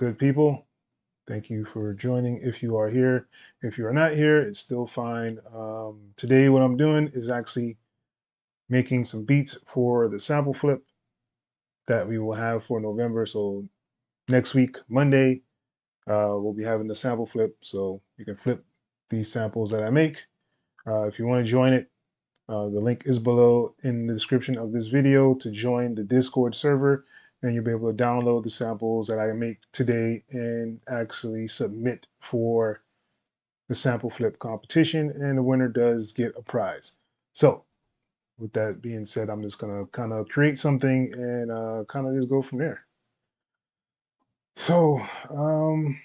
good people? Thank you for joining if you are here. If you are not here, it's still fine. Today, what I'm doing is actually making some beats for the sample flip that we will have for November. So next week, Monday, we'll be having the sample flip. So you can flip these samples that I make. If you want to join it, the link is below in the description of this video to join the Discord server, and you'll be able to download the samples that I make today and actually submit for the sample flip competition, and the winner does get a prize. So with that being said, I'm just gonna kind of create something and kind of just go from there. So let's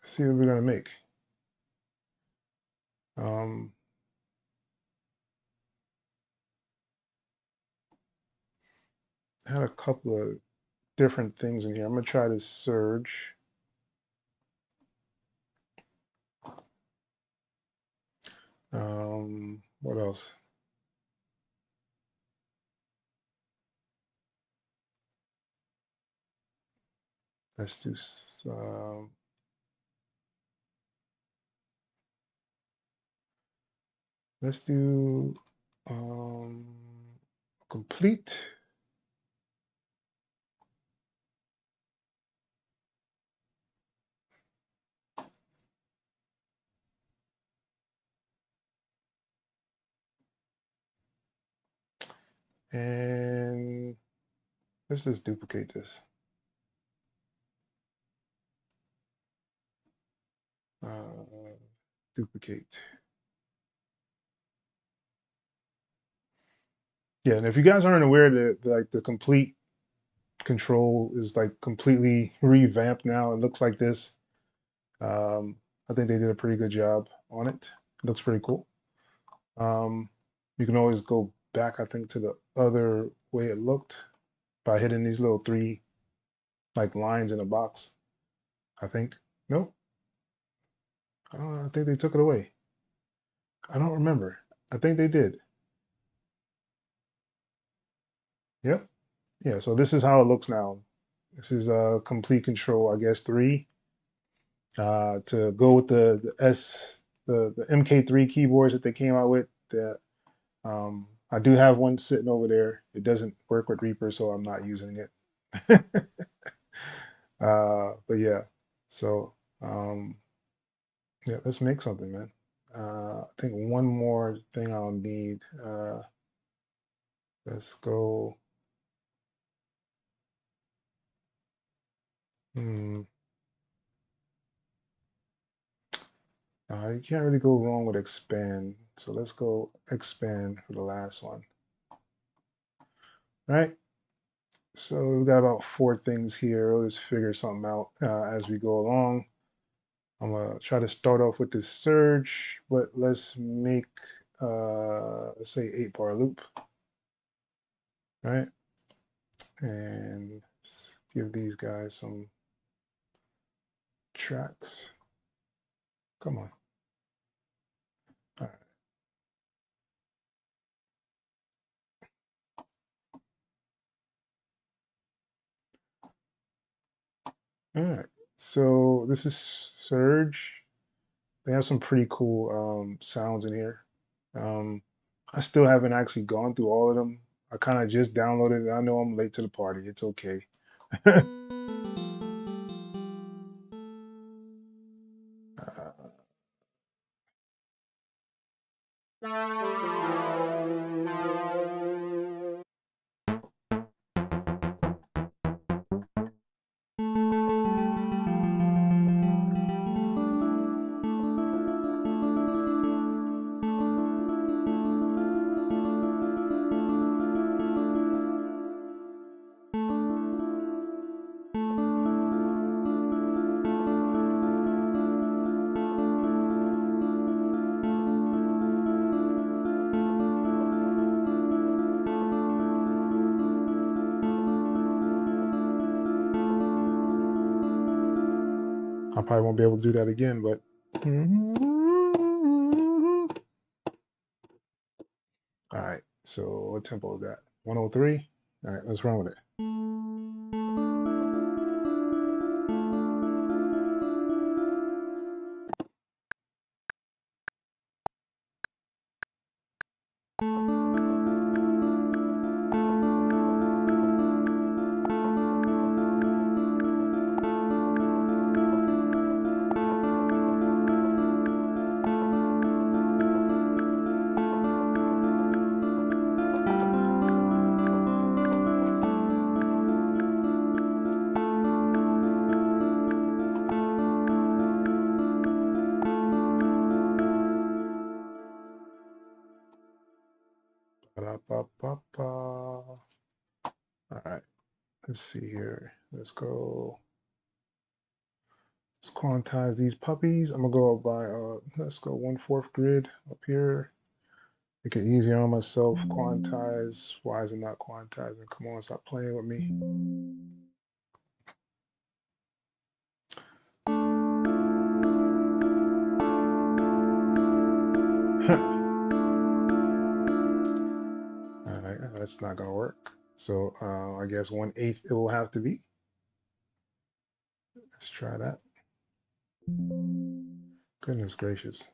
see what we're gonna make. Um, I had a couple of different things in here. I'm gonna try to surge. What else? Let's do let's do complete. And let's just duplicate this. Duplicate. Yeah, and if you guys aren't aware that like the complete control is like completely revamped now, it looks like this. I think they did a pretty good job on it. It looks pretty cool. You can always go back, I think, to the other way it looked by hitting these little three like lines in a box. I think. Nope. I think they took it away. I don't remember. I think they did. Yep. Yeah. So this is how it looks now. This is complete control, I guess, 3. To go with the MK3 keyboards that they came out with. That I do have one sitting over there. It doesn't work with Reaper, so I'm not using it. But yeah. So yeah, let's make something, man. I think one more thing I'll need. Let's go. Hmm. You can't really go wrong with expand. So let's go expand for the last one. All right. So we've got about 4 things here. We'll just figure something out as we go along. I'm gonna try to start off with this surge, but let's make let's say 8-bar loop. All right. And give these guys some tracks. Come on. All right. All right. So this is Surge. They have some pretty cool sounds in here. Um, I still haven't actually gone through all of them. I kind of just downloaded it. I know I'm late to the party. It's okay. I probably won't be able to do that again, but. All right, so what tempo is that? 103? All right, let's run with it. Let's see here. Let's go. Let's quantize these puppies. I'm gonna go up by let's go 1/4 grid up here. Make it easier on myself. Quantize. Why is it not quantizing? Come on, stop playing with me. All right, that's not gonna work. So I guess 1/8 it will have to be. Let's try that. Goodness gracious.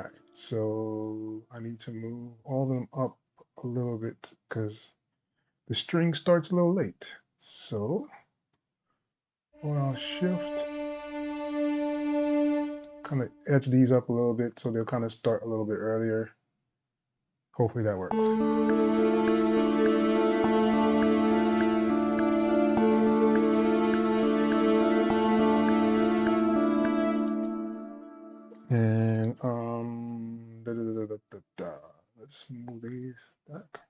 right, so I need to move all of them up a little bit because the string starts a little late. So hold on Shift, kind of edge these up a little bit so they'll kind of start a little bit earlier. Hopefully that works. And let's move these back.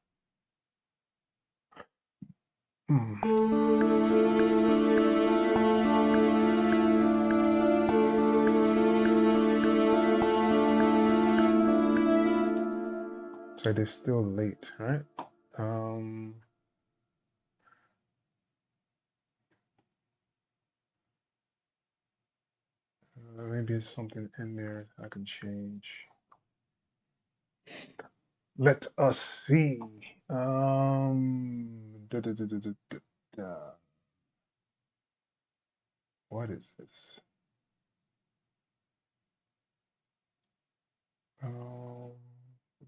So they're still late, right? Maybe it's something in there I can change. Let us see. What is this?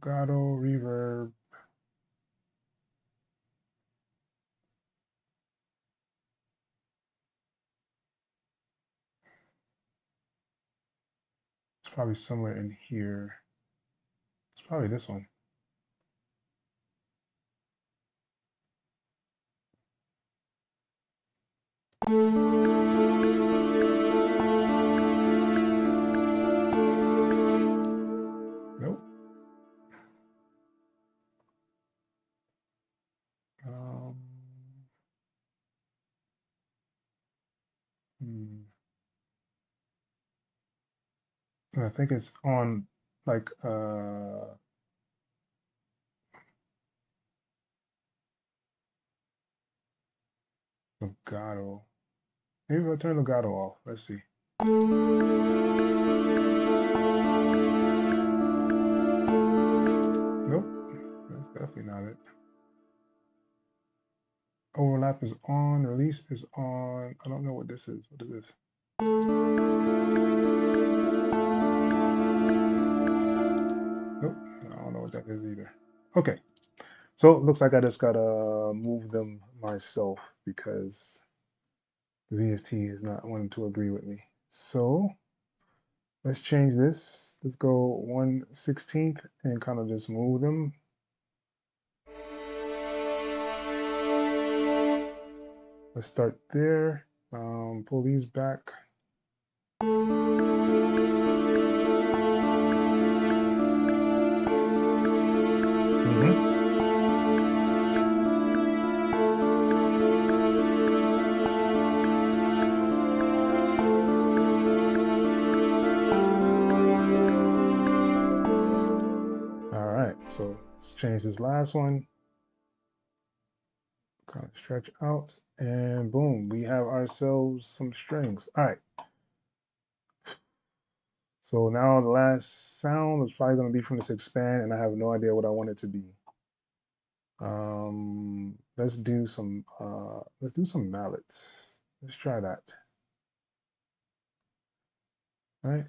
Legato, reverb. It's probably somewhere in here. It's probably this one. Nope. I think it's on like legato. Maybe I'll turn legato off. Let's see. Nope, that's definitely not it. Overlap is on, release is on. I don't know what this is. What is this? Nope, I don't know what that is either. Okay, so it looks like I just gotta move them myself because the VST is not wanting to agree with me. So let's change this. Let's go 1/16 and kind of just move them. Let's start there. Pull these back. All right, so let's change this last one. Kind of stretch out, and boom, we have ourselves some strings. All right. So now the last sound is probably going to be from this expand, and I have no idea what I want it to be. Let's do some mallets. Let's try that. All right.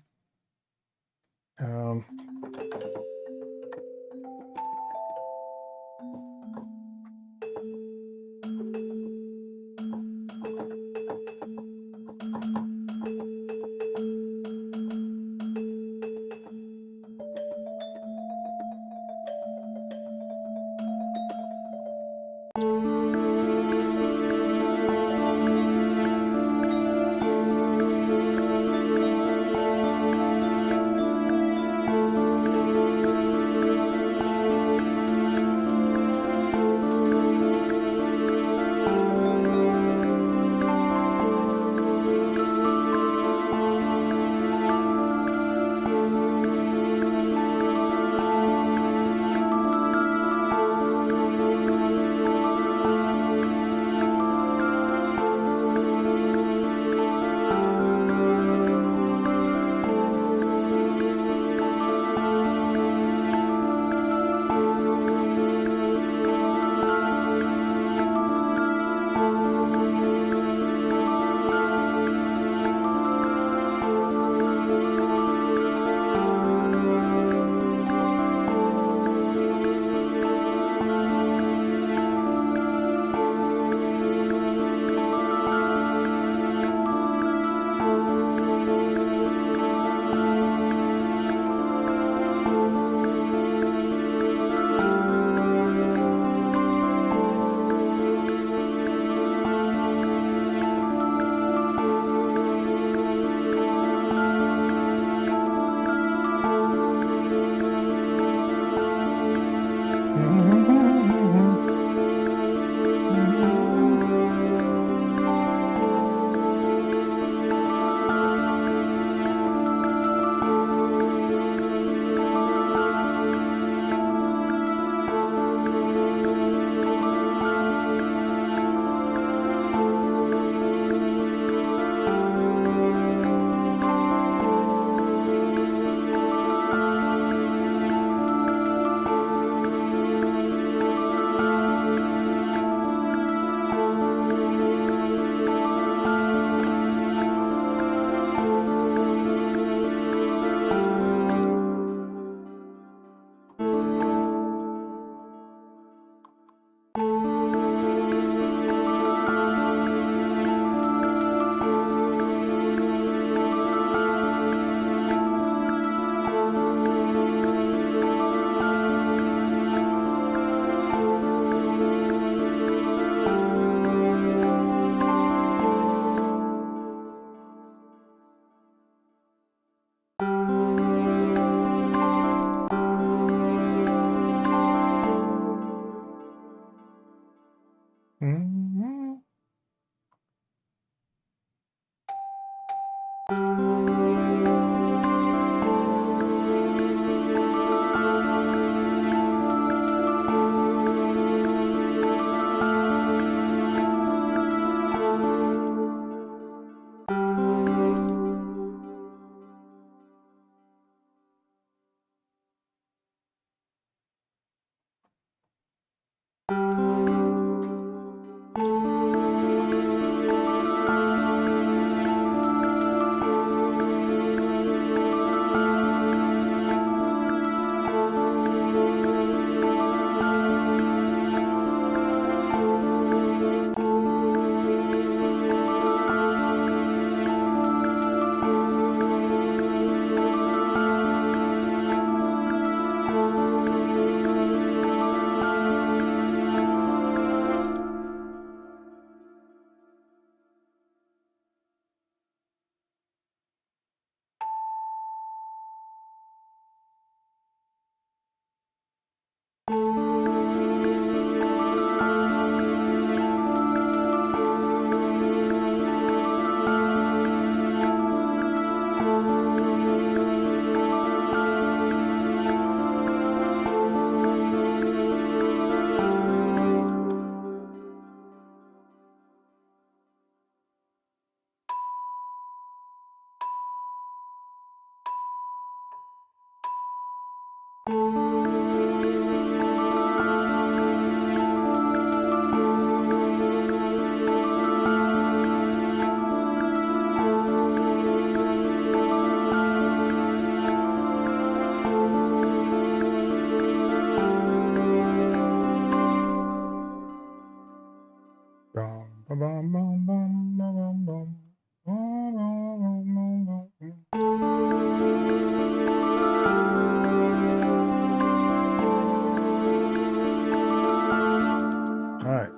All right,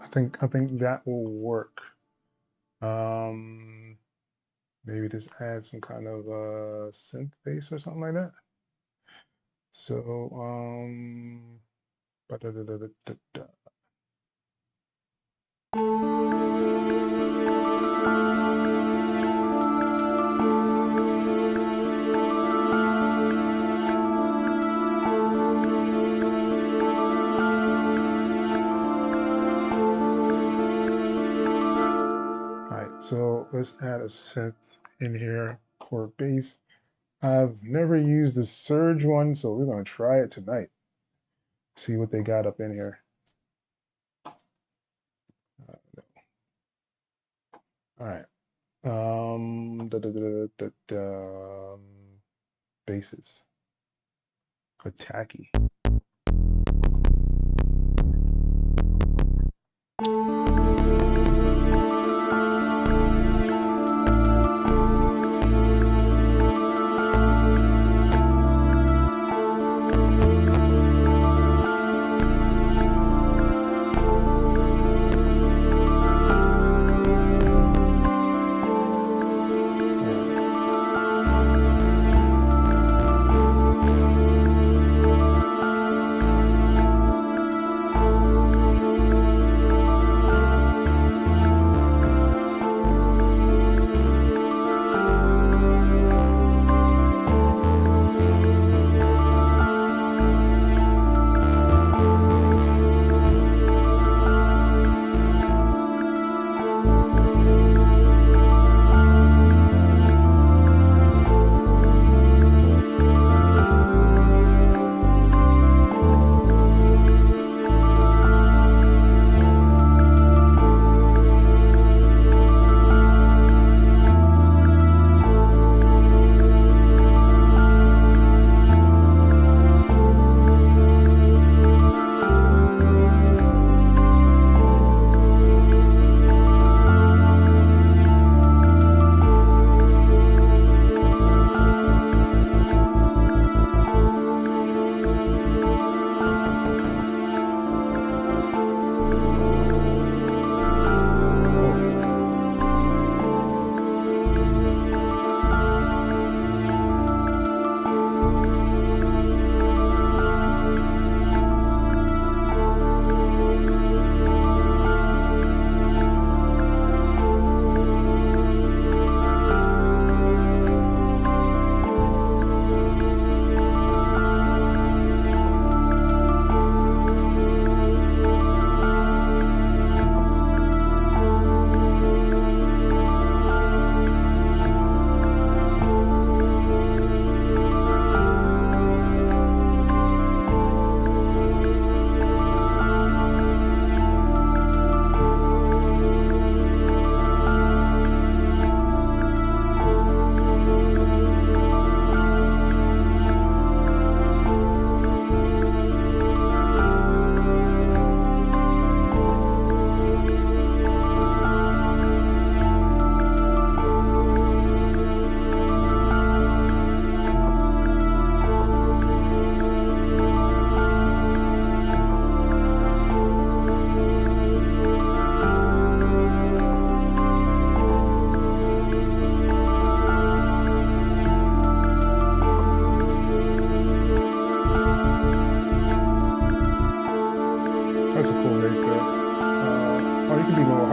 I think that will work. Maybe just add some kind of synth bass or something like that. So ba-da-da-da-da-da-da. So let's add a synth in here for bass. I've never used the Surge one, so we're going to try it tonight. See what they got up in here. No. All right. Basses. Attacky.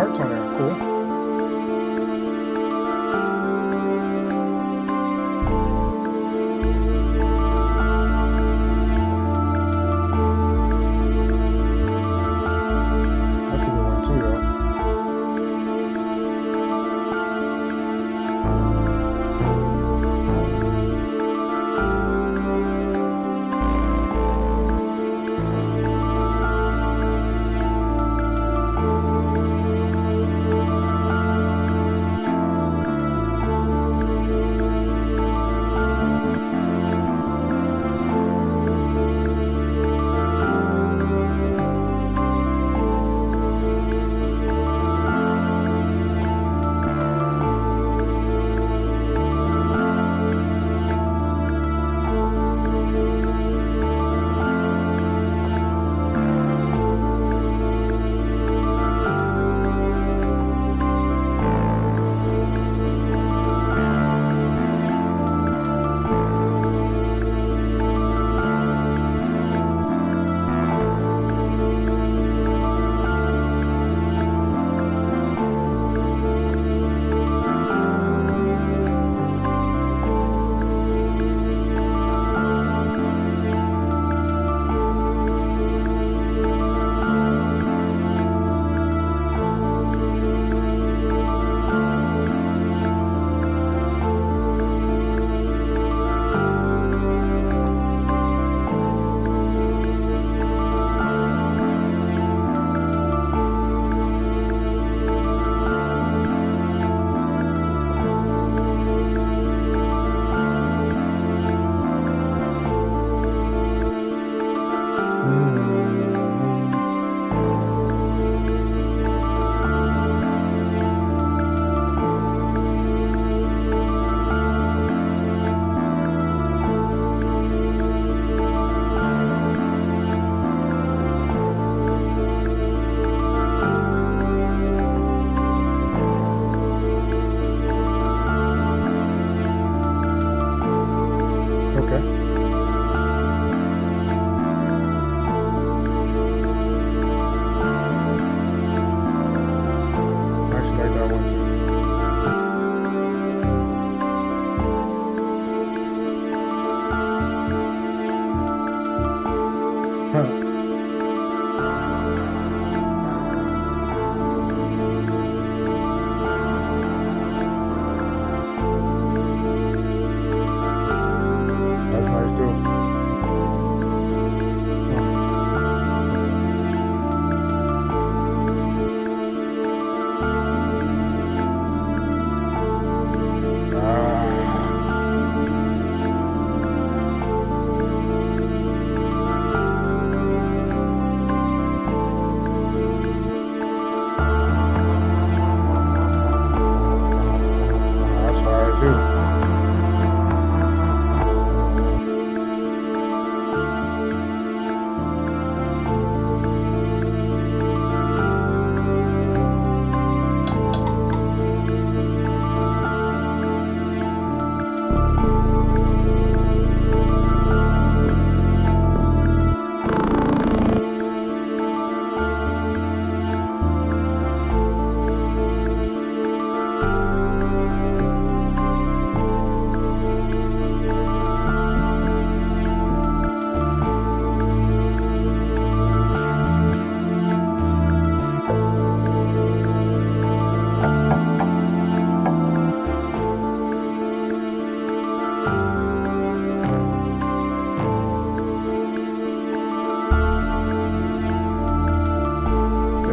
hearts on there. Cool.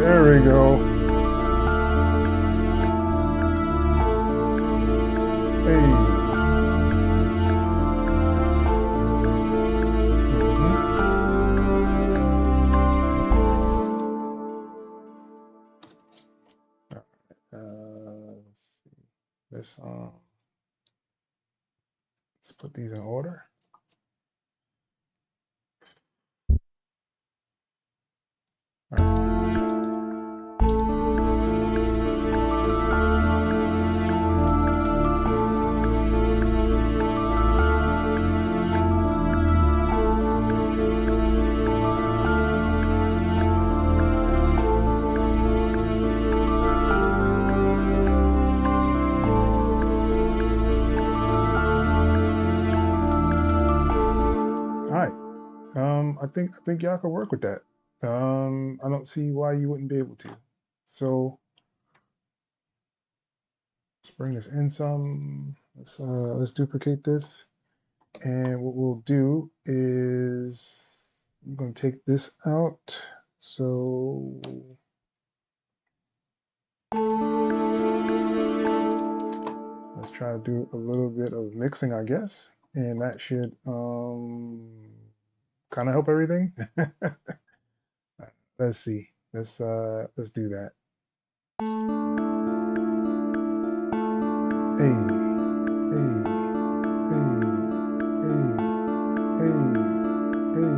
There we go. Hey. Let's see. Let's put these in order. All right. I think y'all could work with that. I don't see why you wouldn't be able to. So let's bring this in some. Let's duplicate this, and what we'll do is I'm going to take this out. So let's try to do a little bit of mixing, I guess, and that should kind of help everything. Let's see. Let's do that. Hey, hey, hey, hey, hey, hey.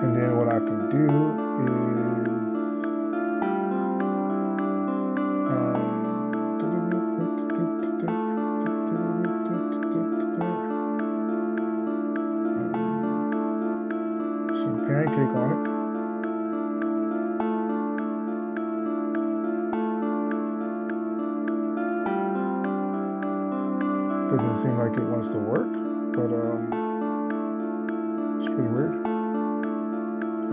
And then what I can do is some pancake on it. Doesn't seem like it wants to work, but it's pretty weird.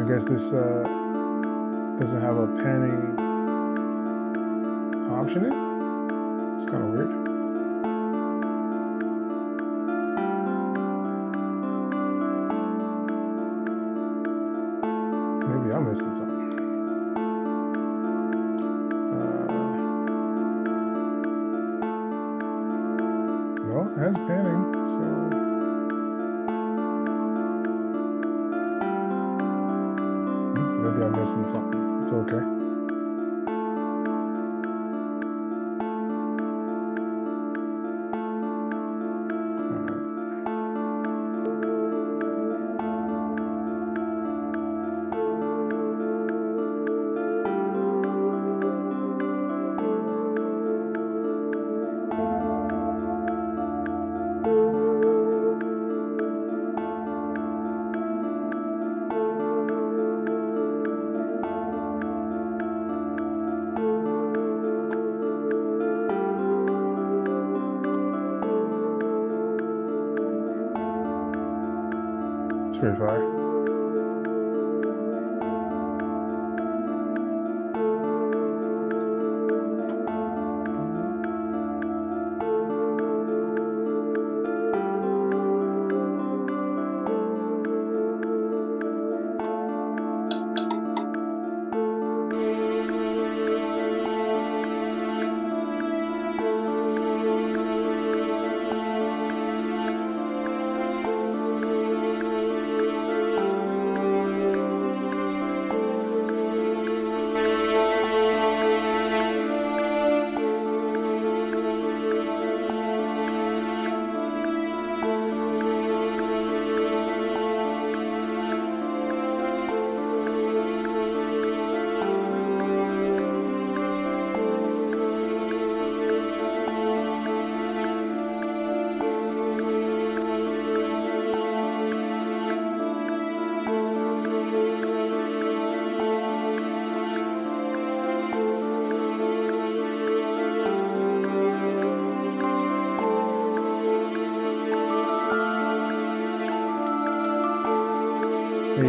I guess this doesn't have a panning option in it. It's kind of weird. Maybe I'm missing something. No, it has panning, so. Maybe I'm missing something. It's okay. It's pretty fire. All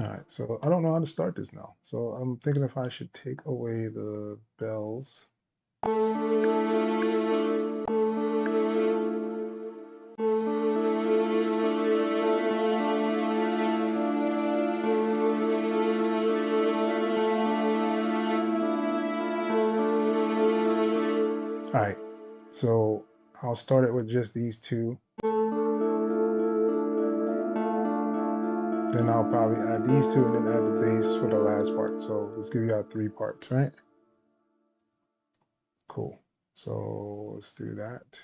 right, so I don't know how to start this now. So I'm thinking if I should take away the bells. All right, so I'll start it with just these two. Then I'll probably add these two and then add the bass for the last part. So let's give you our 3 parts, right? Cool. So let's do that.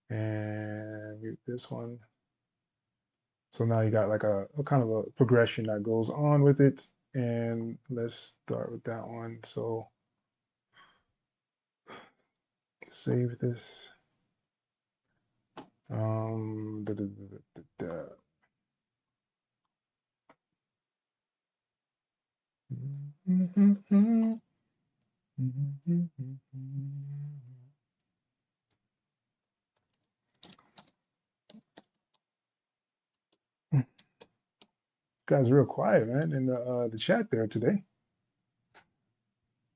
And mute this one. So now you got like a kind of a progression that goes on with it. And let's start with that one. So save this. Da, da, da, da, da. Guys, real quiet, man, in the chat there today.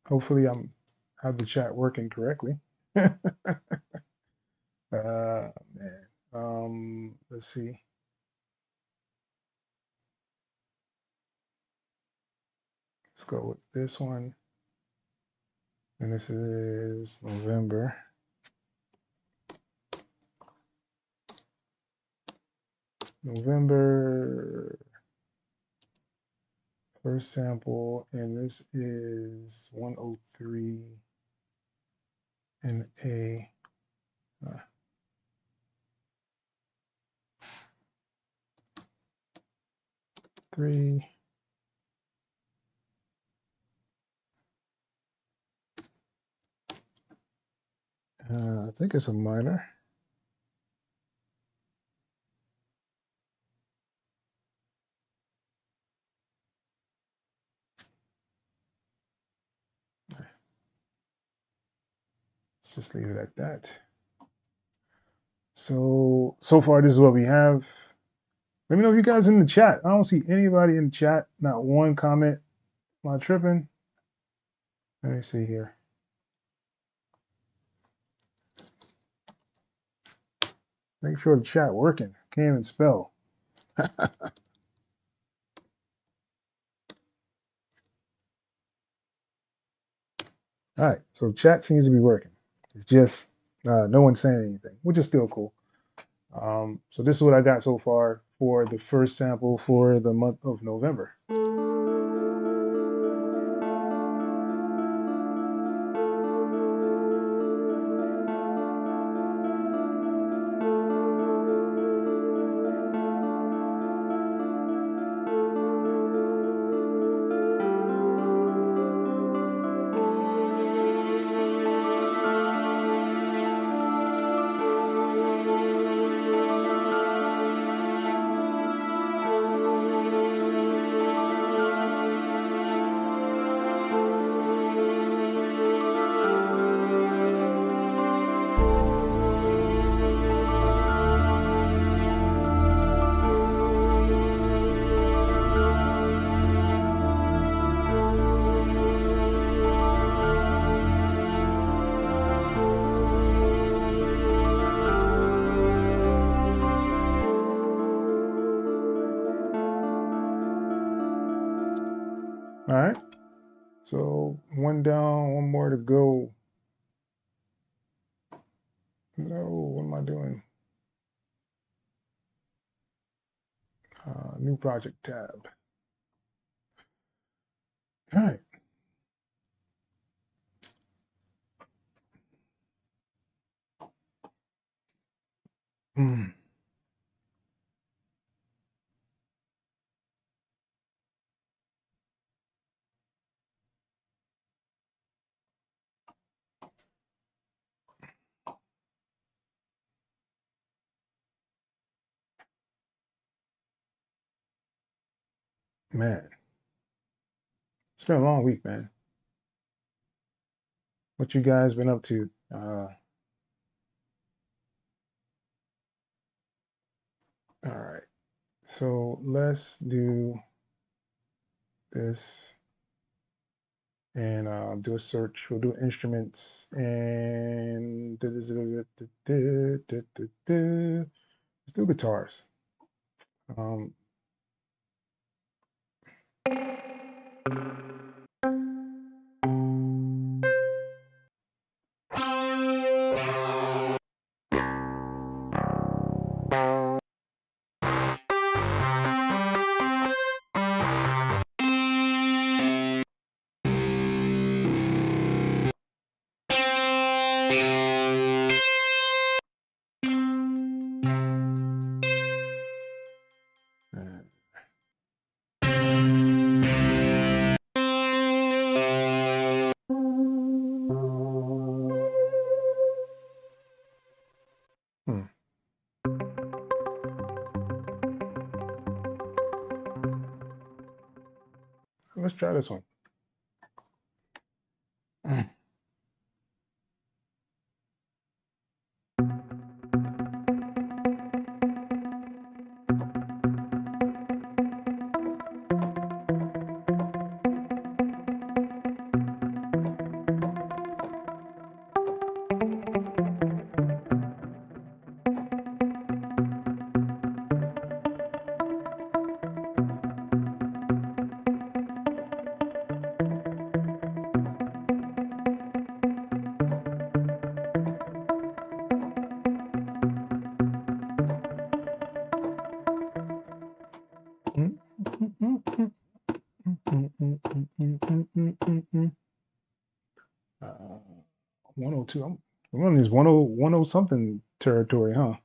Hopefully, have the chat working correctly. Man. Let's see. Let's go with this one. And this is November. November first sample, and this is 103 in A. 3. I think it's a minor. Let's just leave it at that. So far, this is what we have. Let me know if you guys in the chat. I don't see anybody in the chat. Not one comment. Am I tripping? Let me see here. Make sure the chat working. Can't even spell. All right, so chat seems to be working. It's just no one's saying anything, which is still cool. So this is what I got so far for the first sample for the month of November. 。All right. So one down, one more to go. No, what am I doing? New project tab. All right. Mm, man, it's been a long week, man. What you guys been up to? All right. So let's do this and do a search. We'll do instruments and let's do guitars. Um, hmm. Let's try this one. Uh, 102. I'm on this 10 something territory, huh?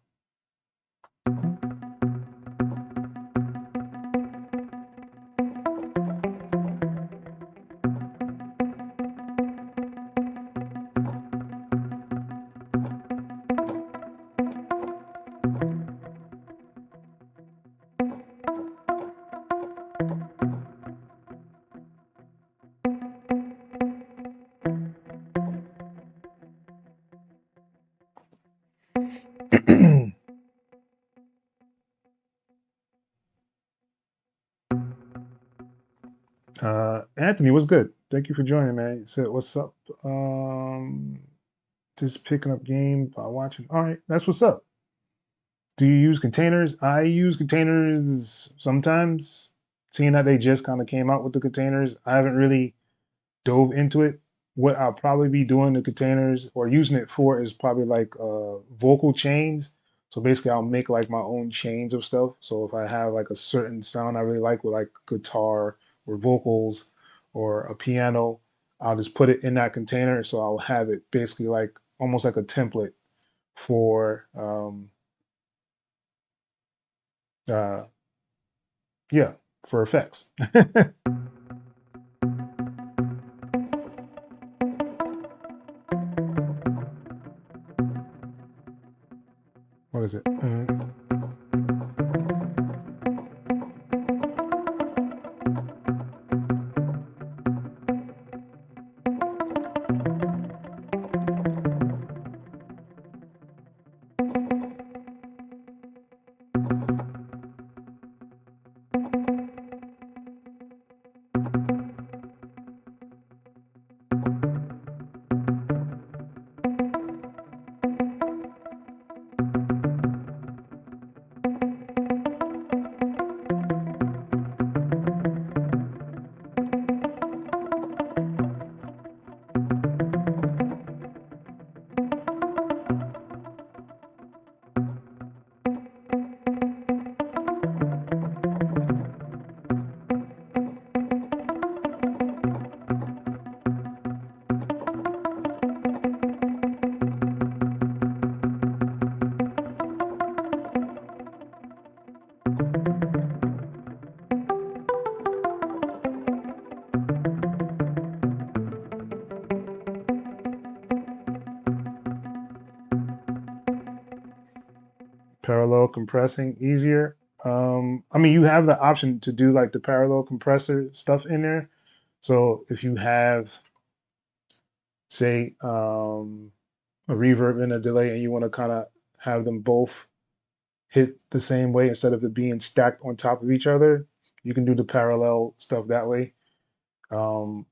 Anthony, what's good? Thank you for joining, man. You said, what's up? Um, just picking up game by watching. All right, that's what's up. Do you use containers? I use containers sometimes. Seeing that they just kind of came out with the containers, I haven't really dove into it. What I'll probably be doing the containers or using it for is probably like vocal chains. So basically, I'll make like my own chains of stuff. So if I have like a certain sound I really like with like guitar or vocals or a piano, I'll just put it in that container. So I'll have it basically like almost like a template for uh, yeah, for effects. What is it? parallel compressing easier. I mean, you have the option to do like the parallel compressor stuff in there. So if you have, say, a reverb and a delay, and you want to kind of have them both hit the same way instead of it being stacked on top of each other, you can do the parallel stuff that way. Um,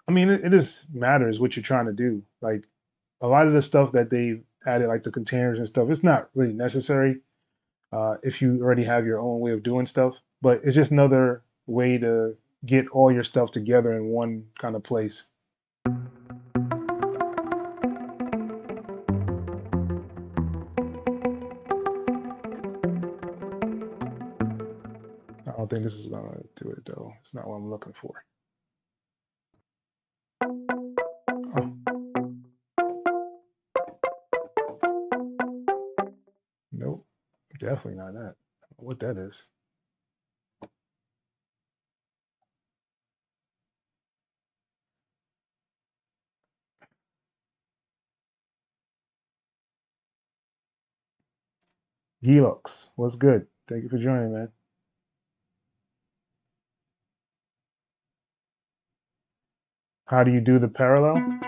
I mean, it just matters what you're trying to do. Like a lot of the stuff that they added, like the containers and stuff, it's not really necessary if you already have your own way of doing stuff. But it's just another way to get all your stuff together in one kind of place. I don't think this is gonna do it though. It's not what I'm looking for. Oh, nope, definitely not that. I don't know what that is? Gelux, what's good? Thank you for joining, man. How do you do the parallel?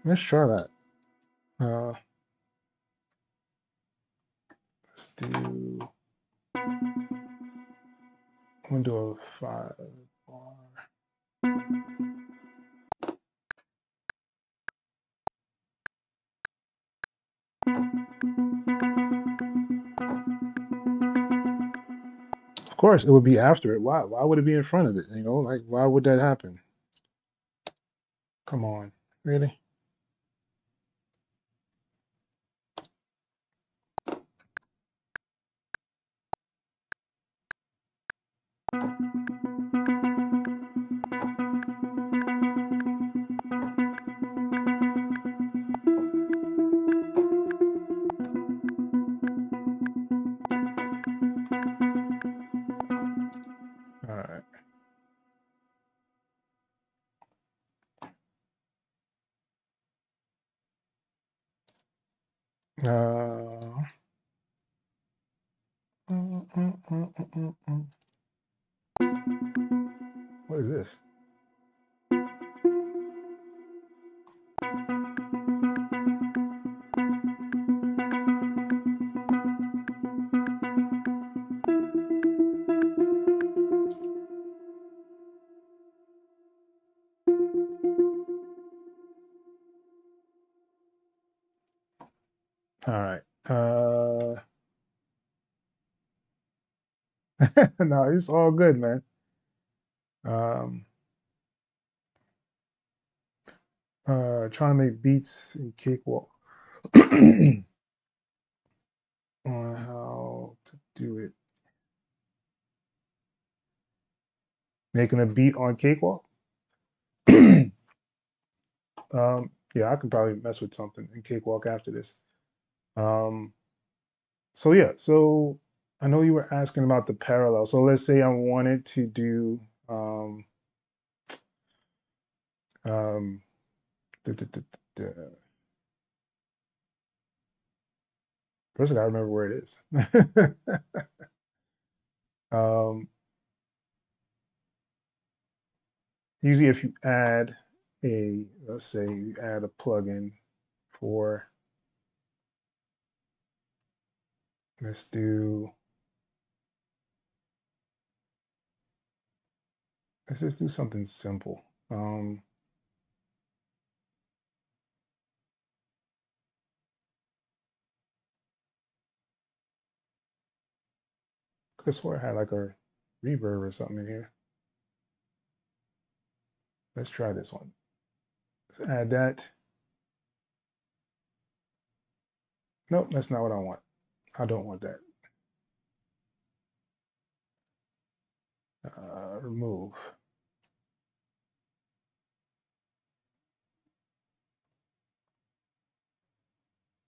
Let's try that. Let's do. I'm gonna do a 5 bar. Of course, it would be after it. Why? Why would it be in front of it? You know, like why would that happen? Come on, really? All right. Uh, what is this? All right. No, it's all good, man. Um, trying to make beats in Cakewalk on how to do it. Making a beat on Cakewalk. Yeah, I could probably mess with something in Cakewalk after this. Um, so yeah, so I know you were asking about the parallel. So let's say I wanted to do um, duh, duh, duh, duh, duh. First I gotta remember where it is. um, Usually if you add let's say you add a plugin for, let's do let's just do something simple. Could have swore I had like a reverb or something in here. Let's try this one. Let's add that. Nope, that's not what I want. I don't want that. Remove.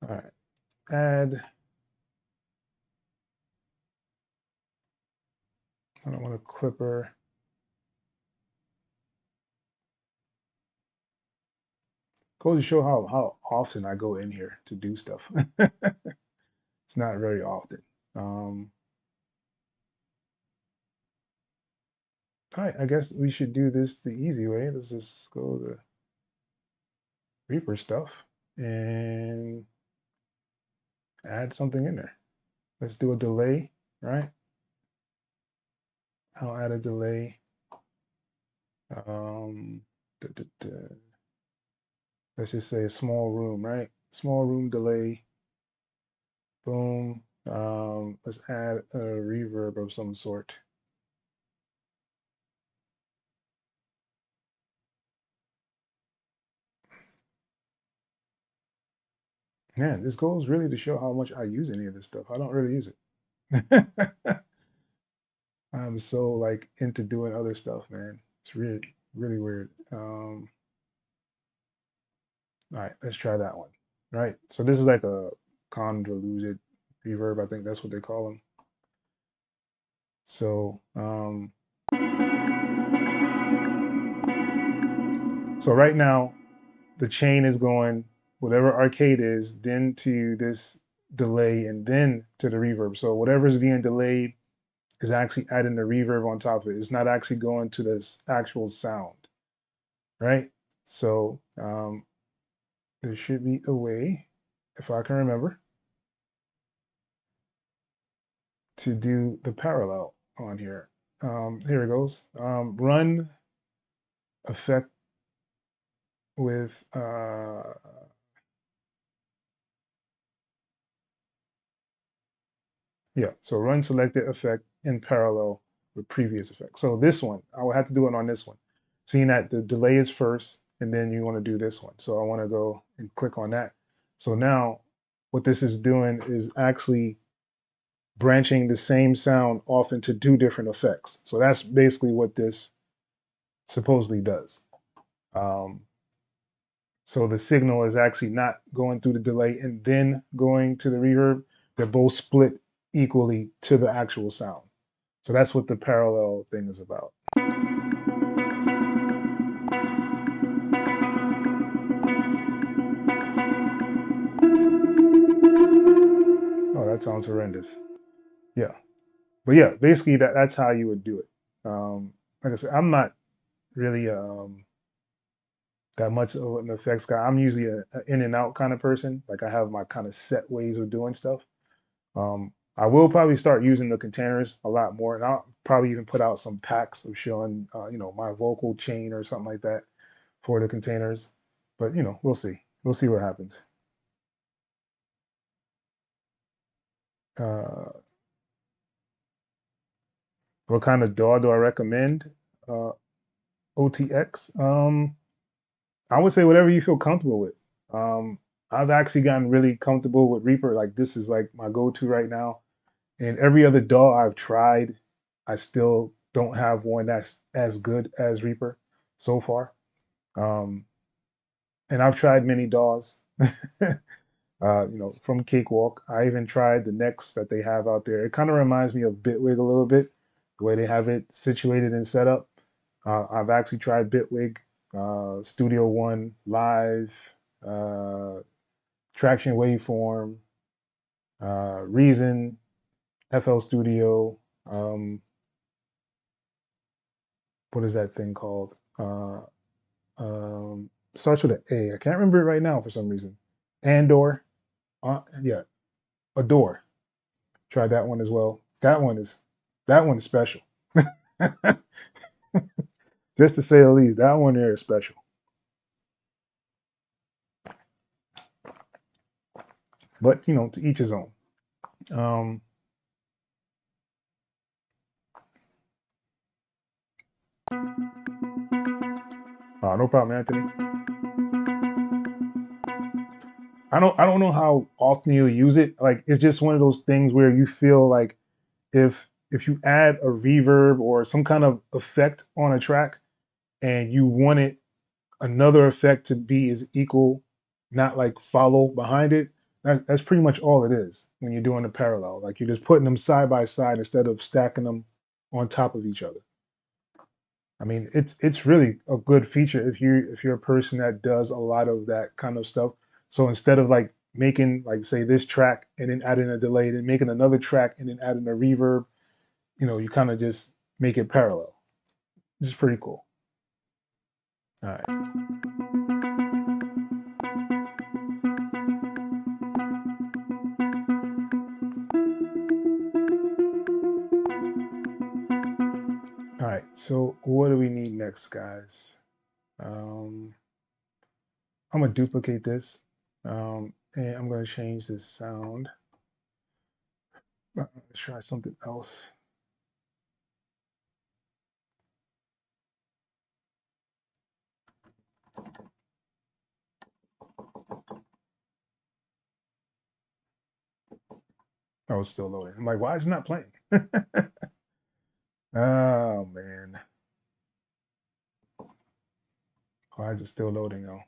All right, add. I don't want a clipper. Goes to show how often I go in here to do stuff. It's not very often. All right, I guess we should do this the easy way. Let's just go to Reaper stuff and add something in there. Let's do a delay, right? I'll add a delay. Um, Let's just say a small room, right? Small room delay. Boom. Let's add a reverb of some sort. Man, this goes really to show how much I use any of this stuff. I don't really use it. I'm so like into doing other stuff, man. It's really, really weird. All right, let's try that one. Right. So this is like a convoluted reverb. I think that's what they call them. So, so right now the chain is going whatever arcade is, then to this delay, and then to the reverb. So whatever's being delayed is actually adding the reverb on top of it. It's not actually going to this actual sound, right? So there should be a way, if I can remember, to do the parallel on here. Here it goes. Run effect with yeah, so run selected effect in parallel with previous effect. So this one, I will have to do it on this one. Seeing that the delay is first, and then you want to do this one. So I want to go and click on that. So now what this is doing is actually branching the same sound off into two different effects. So that's basically what this supposedly does. Um, so the signal is actually not going through the delay and then going to the reverb. They're both split equally to the actual sound. So that's what the parallel thing is about. Oh, that sounds horrendous. Yeah. But yeah, basically that's how you would do it. Like I said, I'm not really that much of an effects guy. I'm usually a in and out kind of person. Like I have my kind of set ways of doing stuff. I will probably start using the containers a lot more, and I'll probably even put out some packs of showing, my vocal chain or something like that for the containers. But we'll see. We'll see what happens. Uh, what kind of DAW do I recommend? Uh, OTX. I would say whatever you feel comfortable with. Um, I've actually gotten really comfortable with Reaper. Like this is like my go-to right now. And every other DAW I've tried, I still don't have one that's as good as Reaper so far. Um, and I've tried many DAWs, from Cakewalk. I even tried the Next that they have out there. It kind of reminds me of Bitwig a little bit, the way they have it situated and set up. I've actually tried Bitwig, Studio One, Live, uh, Traction Waveform, Reason, FL Studio. Um, what is that thing called? Starts with an A. I can't remember it right now for some reason. Andor. Yeah, Adore. Tried that one as well. That one is special. Just to say the least, that one there is special. But you know, to each his own. No problem, Anthony. I don't know how often you'll use it. Like it's just one of those things where you feel like if you add a reverb or some kind of effect on a track and you want it another effect to be as equal, not like follow behind it, that's pretty much all it is when you're doing a parallel. Like you're just putting them side by side instead of stacking them on top of each other. I mean, it's really a good feature if you're a person that does a lot of that kind of stuff. So instead of like making like say this track and then adding a delay, then making another track and then adding a reverb, you know, you kind of just make it parallel. It's pretty cool. All right. All right. So what do we need next, guys? I'm gonna duplicate this, and I'm gonna change this sound. Let's try something else. Oh, it's still loading. I'm like, why is it not playing? Oh man, why is it still loading though?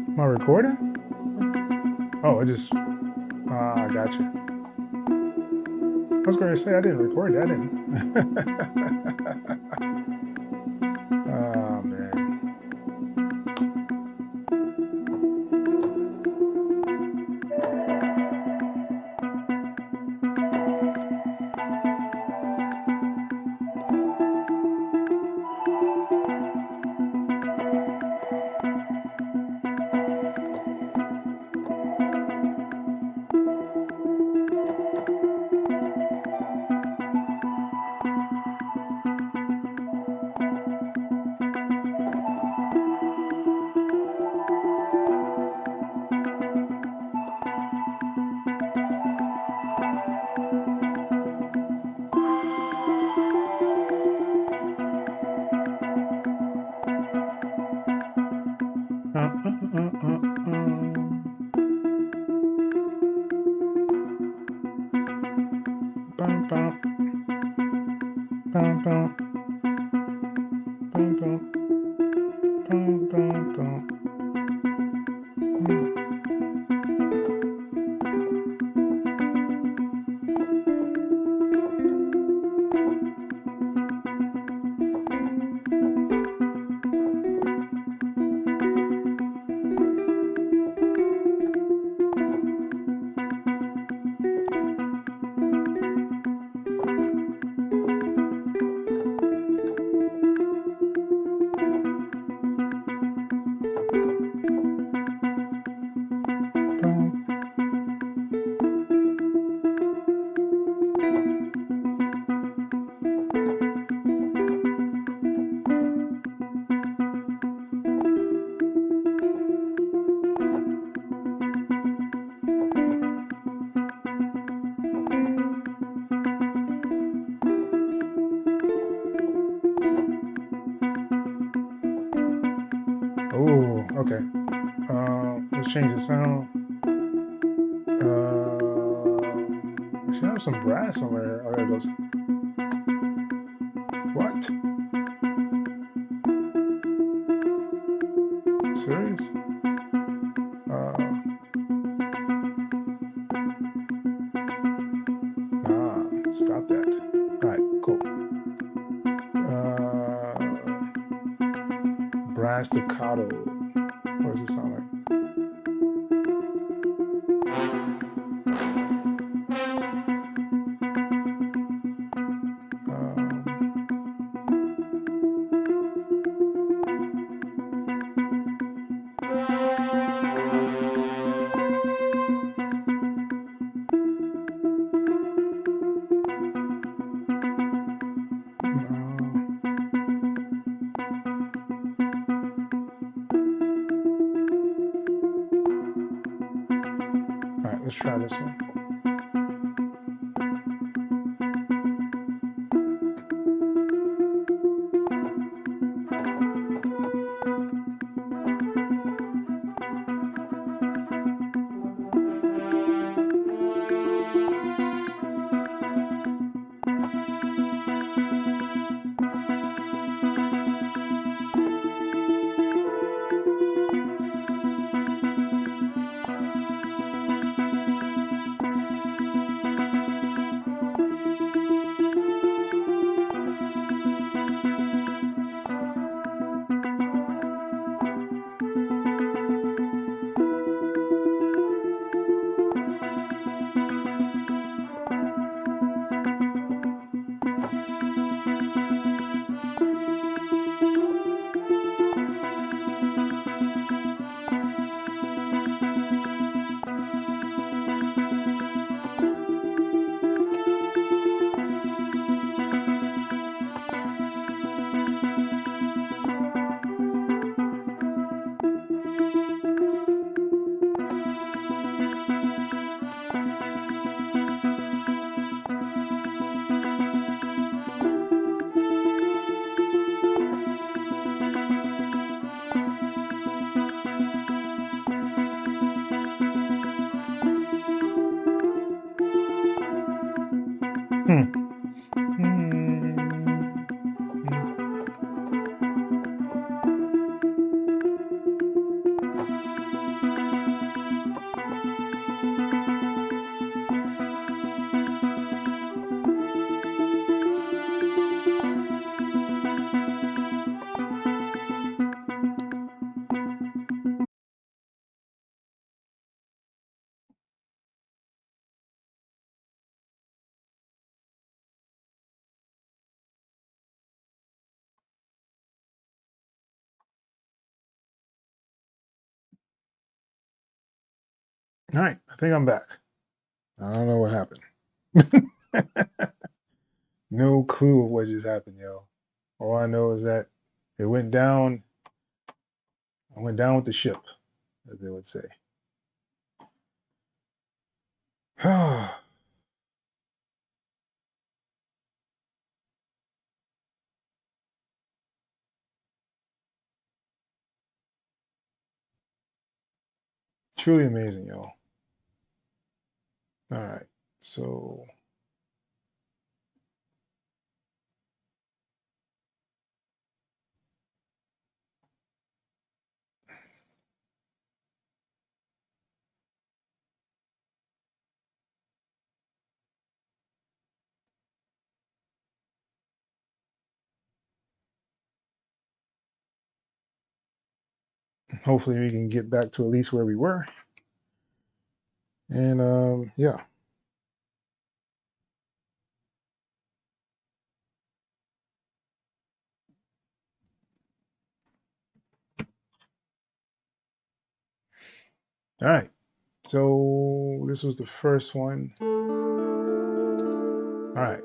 Am I recording? Oh, I just I gotcha. I was going to say I didn't record that, didn't. Oh man. Bum, bum, bum, bum, bum, bum, bum, bum, bum. Oh, okay. Let's change the sound. should have some brass somewhere. Oh, there it goes. What? Serious? Stop that. All right, cool. Brass staccato. What does it sound like? All right, let's try this one. All right, I think I'm back. I don't know what happened. No clue of what just happened, yo. All I know is that it went down. I went down with the ship, as they would say. Truly amazing, yo. All right, so hopefully we can get back to at least where we were. And yeah. All right. So this was the first one. All right.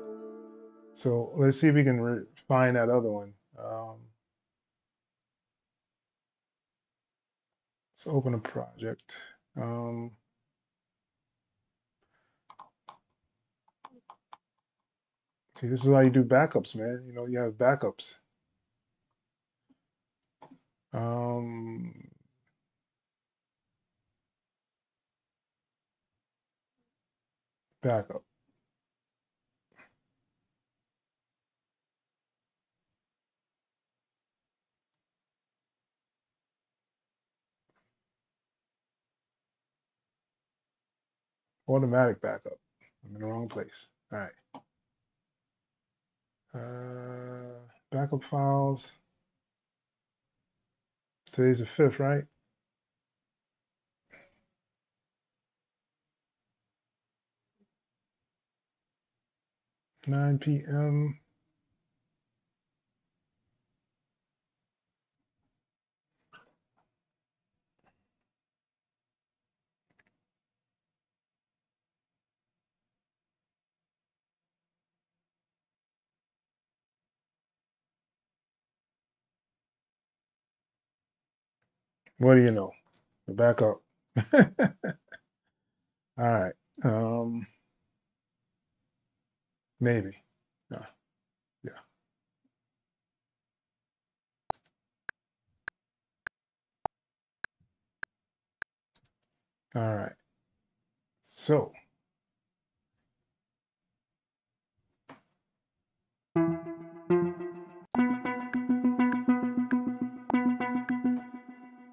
So let's see if we can find that other one. Let's open a project. See, this is how you do backups, man. You know, you have backups. Backup. automatic backup. I'm in the wrong place. All right. Backup files. Today's the 5th, right? 9 p.m. What do you know? The backup. All right. Maybe. Yeah. Yeah. All right. So.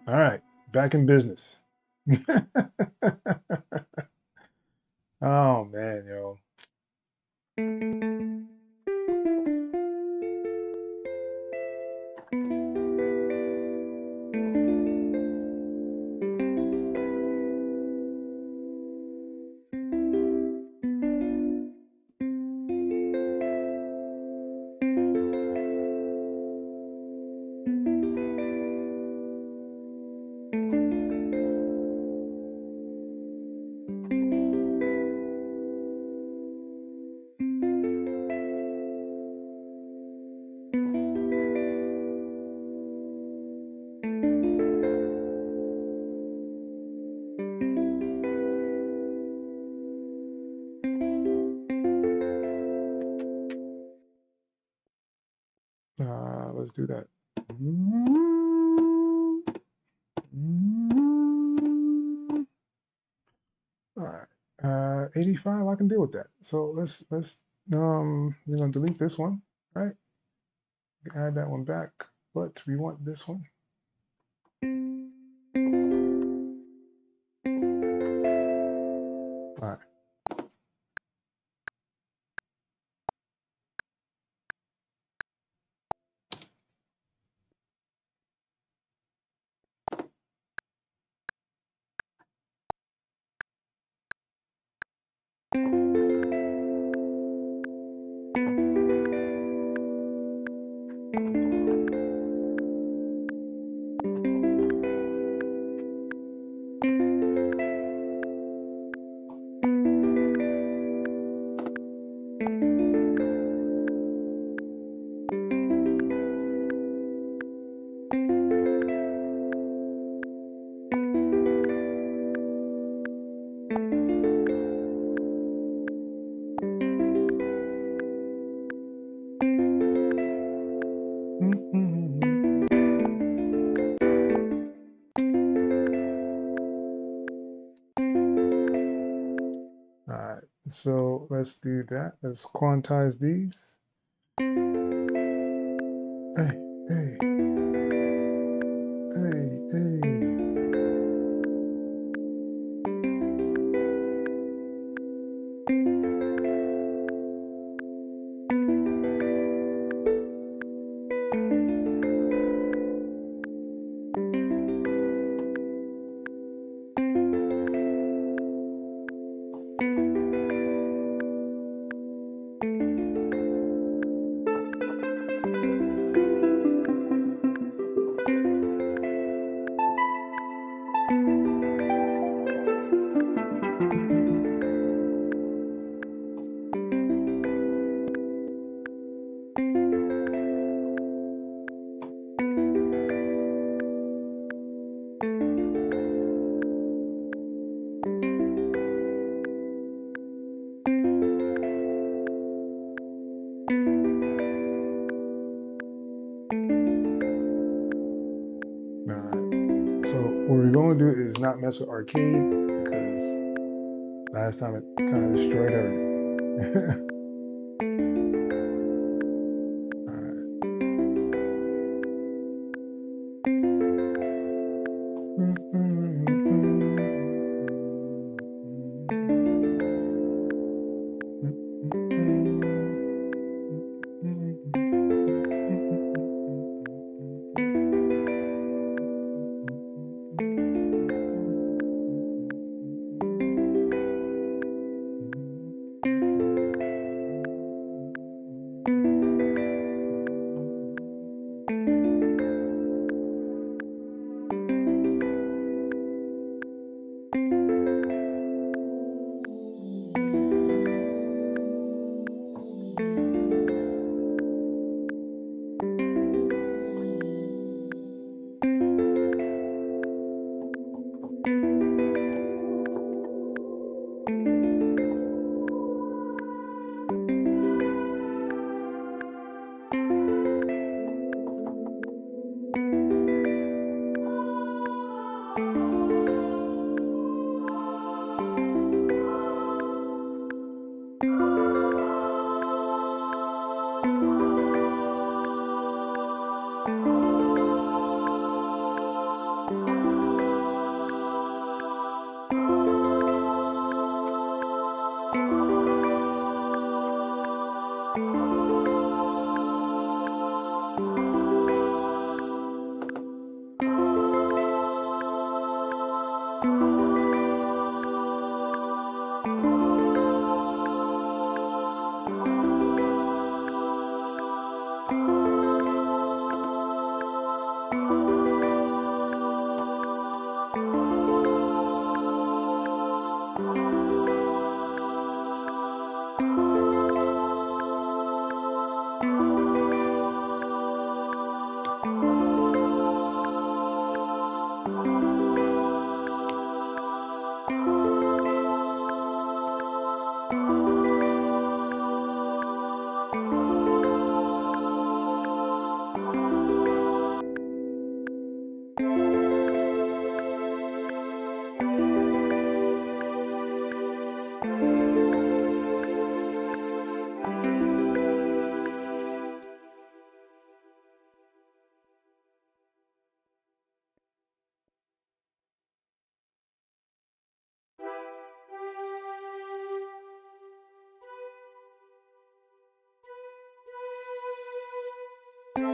All right. Back in business. Oh man, yo. Let's do that. All right. 85, I can deal with that. So let's we're gonna delete this one, right? Add that one back, but we want this one. All right. All right, so let's do that. Let's quantize these. Hey, hey, hey. So what we're going to do is not mess with arcade because last time it kind of destroyed everything. Um,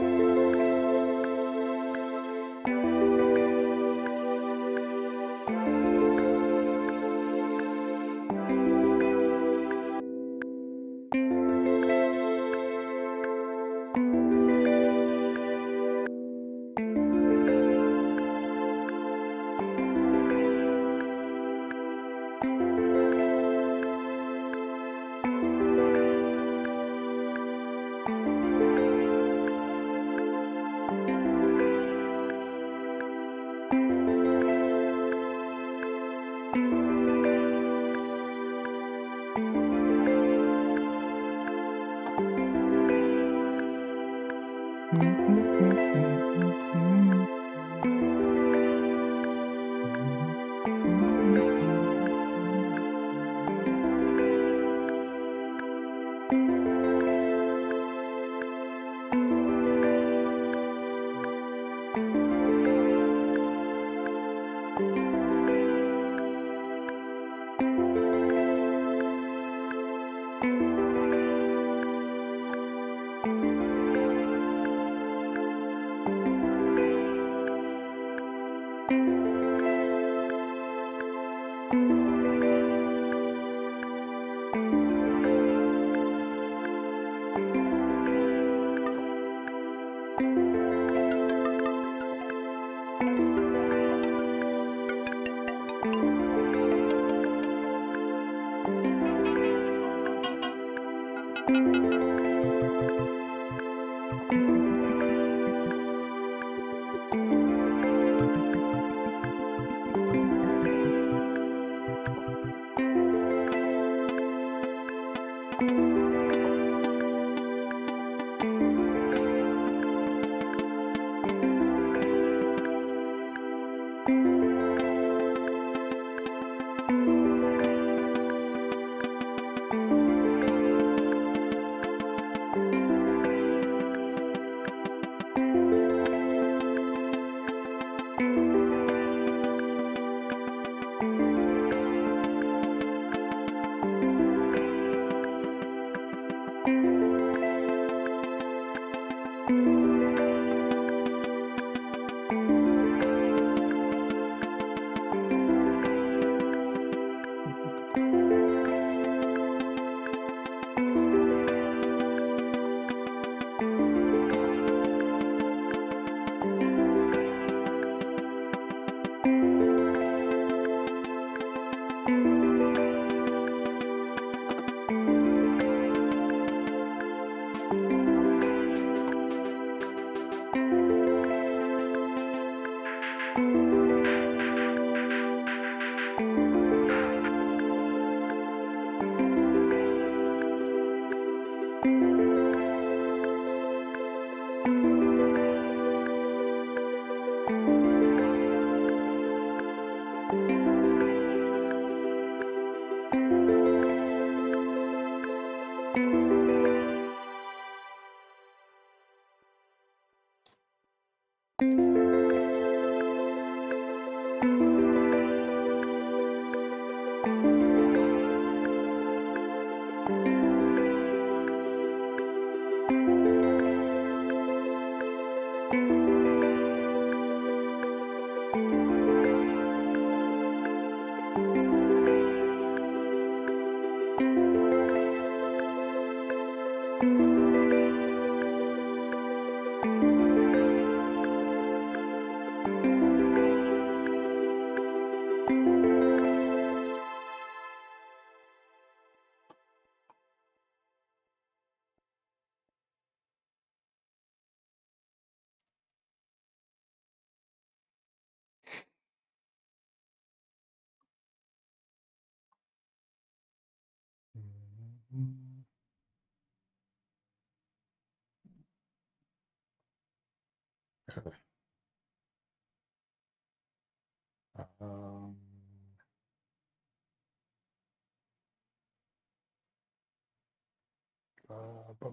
ba,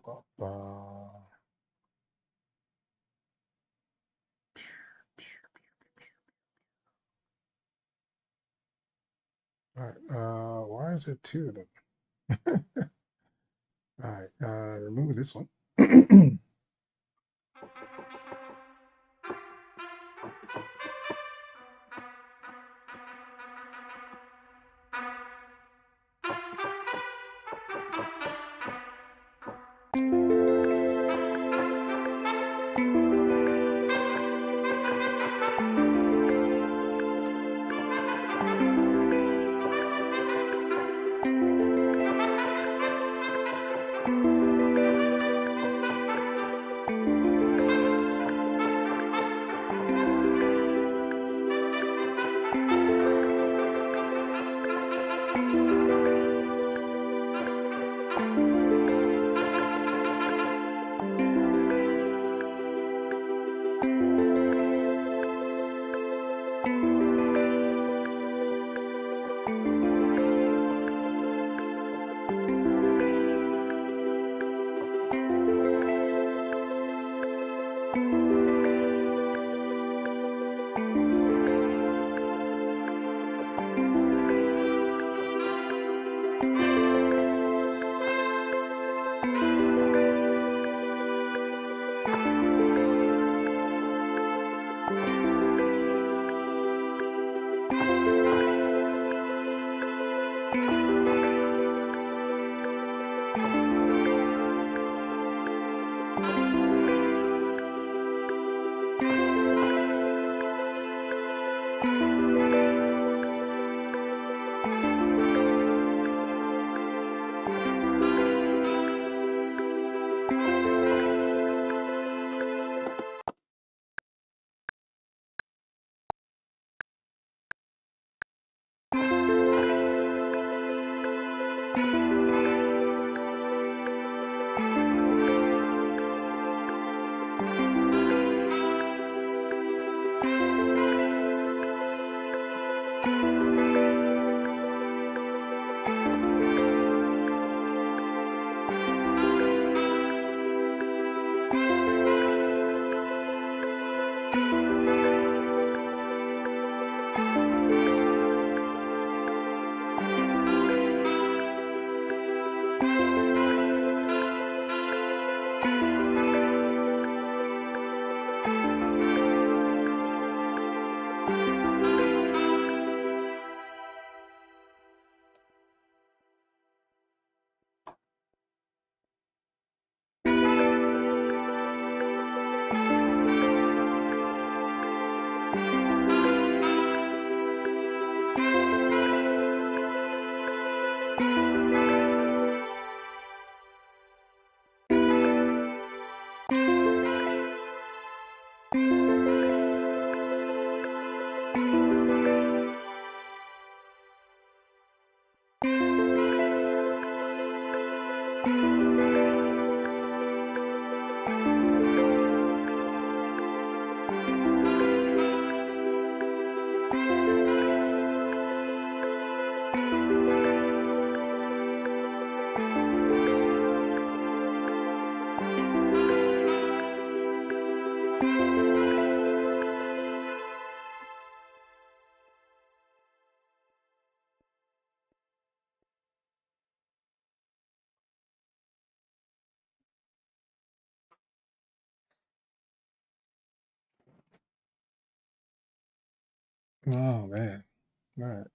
ba, ba. All right. Why is there two of them? All right. Remove this one. Oh man. All right.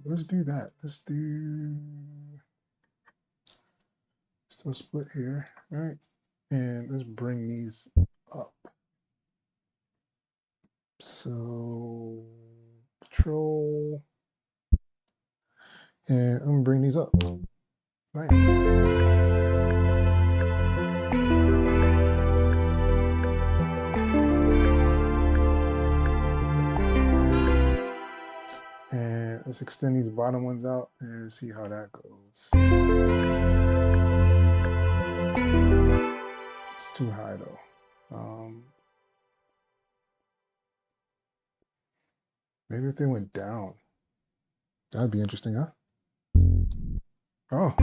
Let's do that. Let's do still split here, all right? And let's bring these up. So Control, and I'm gonna bring these up. Right. And let's extend these bottom ones out and see how that goes. It's too high though. Maybe if they went down, that'd be interesting, huh? Oh.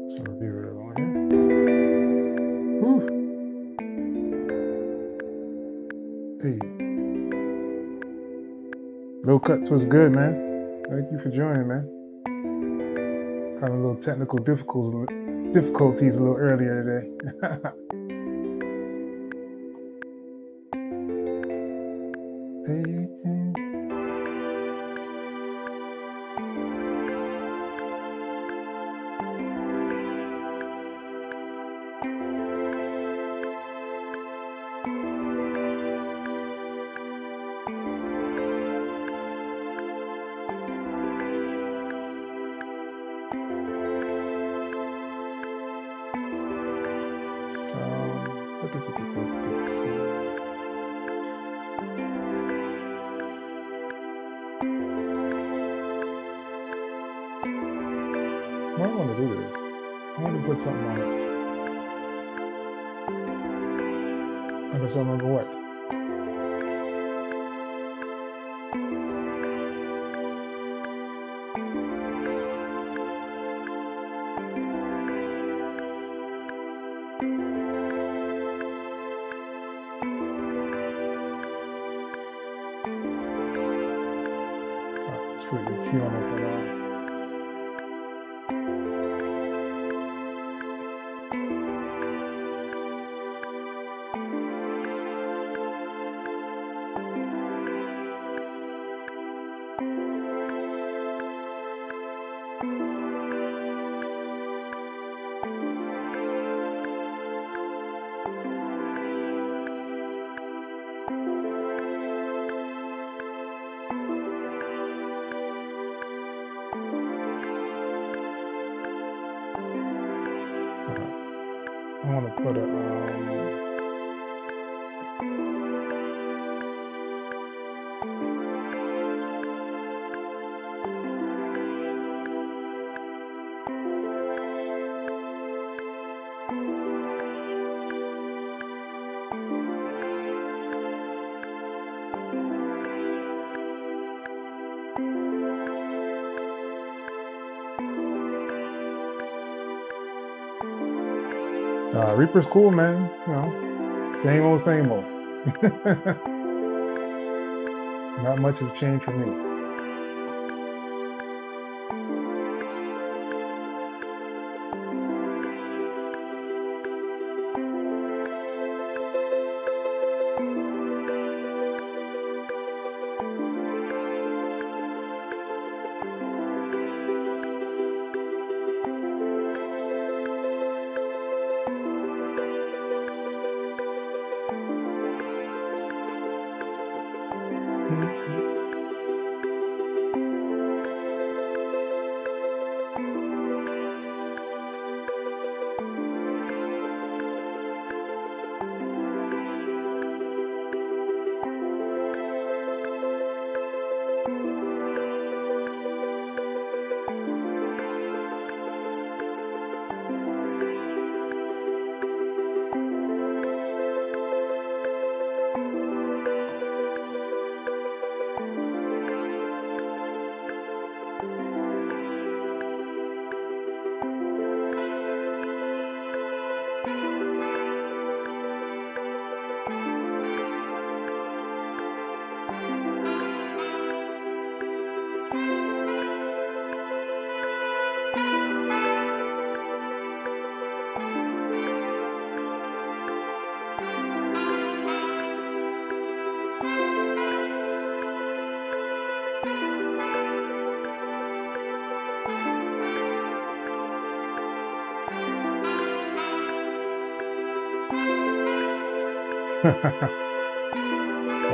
So review it along here. Whew. Hey. Low cuts was good, man. Thank you for joining, man. Kind of a little technical difficulties a little earlier today. Hey. What I want to do is, I want to put something on it. I guess I remember what. Let's put EQ on it for now. I want to put a Reaper's cool, man. You know, same old, same old. Not much has changed for me.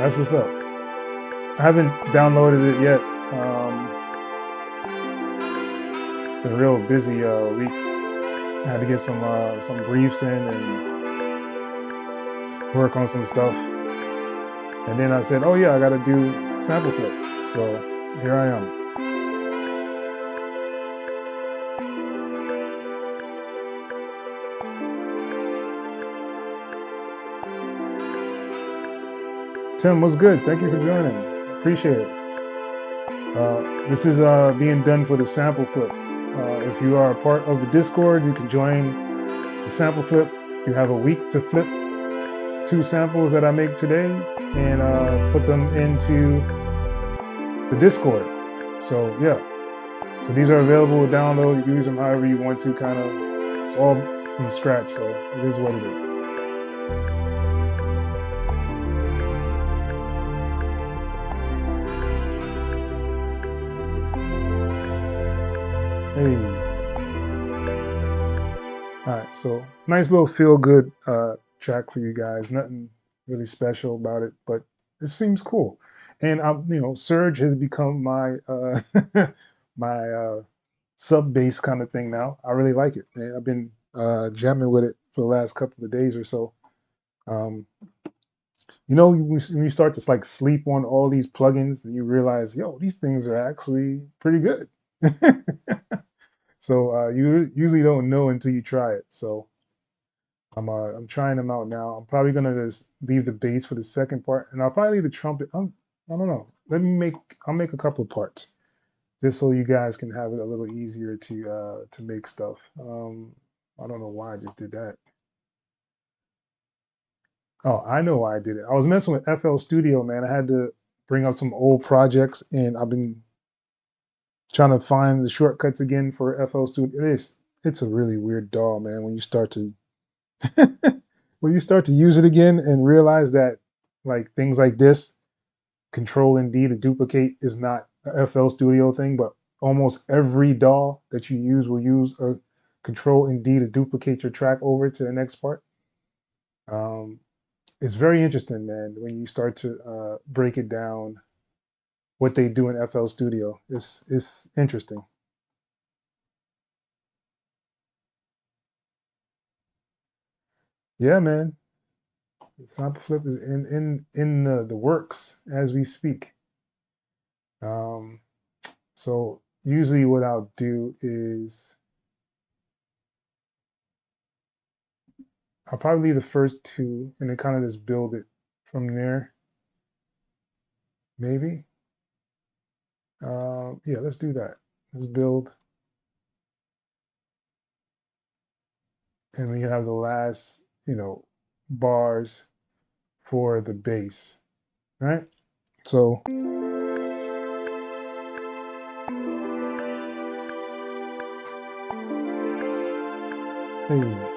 That's what's up. I haven't downloaded it yet. Been a real busy week. I had to get some briefs in and work on some stuff. And then I said, oh yeah, I got to do Sampleflip. So here I am. Tim, what's good? Thank you for joining. Appreciate it. This is being done for the Sampleflip. If you are a part of the Discord, you can join the Sampleflip. You have a week to flip 2 samples that I make today and put them into the Discord. So yeah, so these are available to download. You can use them however you want to. Kind of, it's all from scratch. So it is what it is. Hey. All right, so nice little feel-good track for you guys. Nothing really special about it, but it seems cool. And Surge has become my my sub bass kind of thing now. I really like it, man. I've been jamming with it for the last couple of days or so. When you start to like sleep on all these plugins, and you realize, yo, these things are actually pretty good. So you usually don't know until you try it. So I'm trying them out now. I'm probably gonna just leave the bass for the second part, and I'll probably leave the trumpet. I don't know. I'll make a couple of parts just so you guys can have it a little easier to make stuff. I don't know why I just did that. Oh, I know why I did it. I was messing with FL Studio, man. I had to bring up some old projects, and I've been trying to find the shortcuts again for FL Studio. It's a really weird DAW, man. When you start to when you start to use it again and realize that like things like this, Control and D to duplicate is not a FL Studio thing, but almost every DAW that you use will use a Control and D to duplicate your track over to the next part. It's very interesting, man, when you start to break it down, what they do in FL Studio. It's interesting. Yeah, man. Sampleflip is in the works as we speak. So usually what I'll do is I'll probably leave the first 2 and then kind of just build it from there. Maybe. Yeah, let's do that. Let's build. And we have the last, bars for the bass, right? So hey.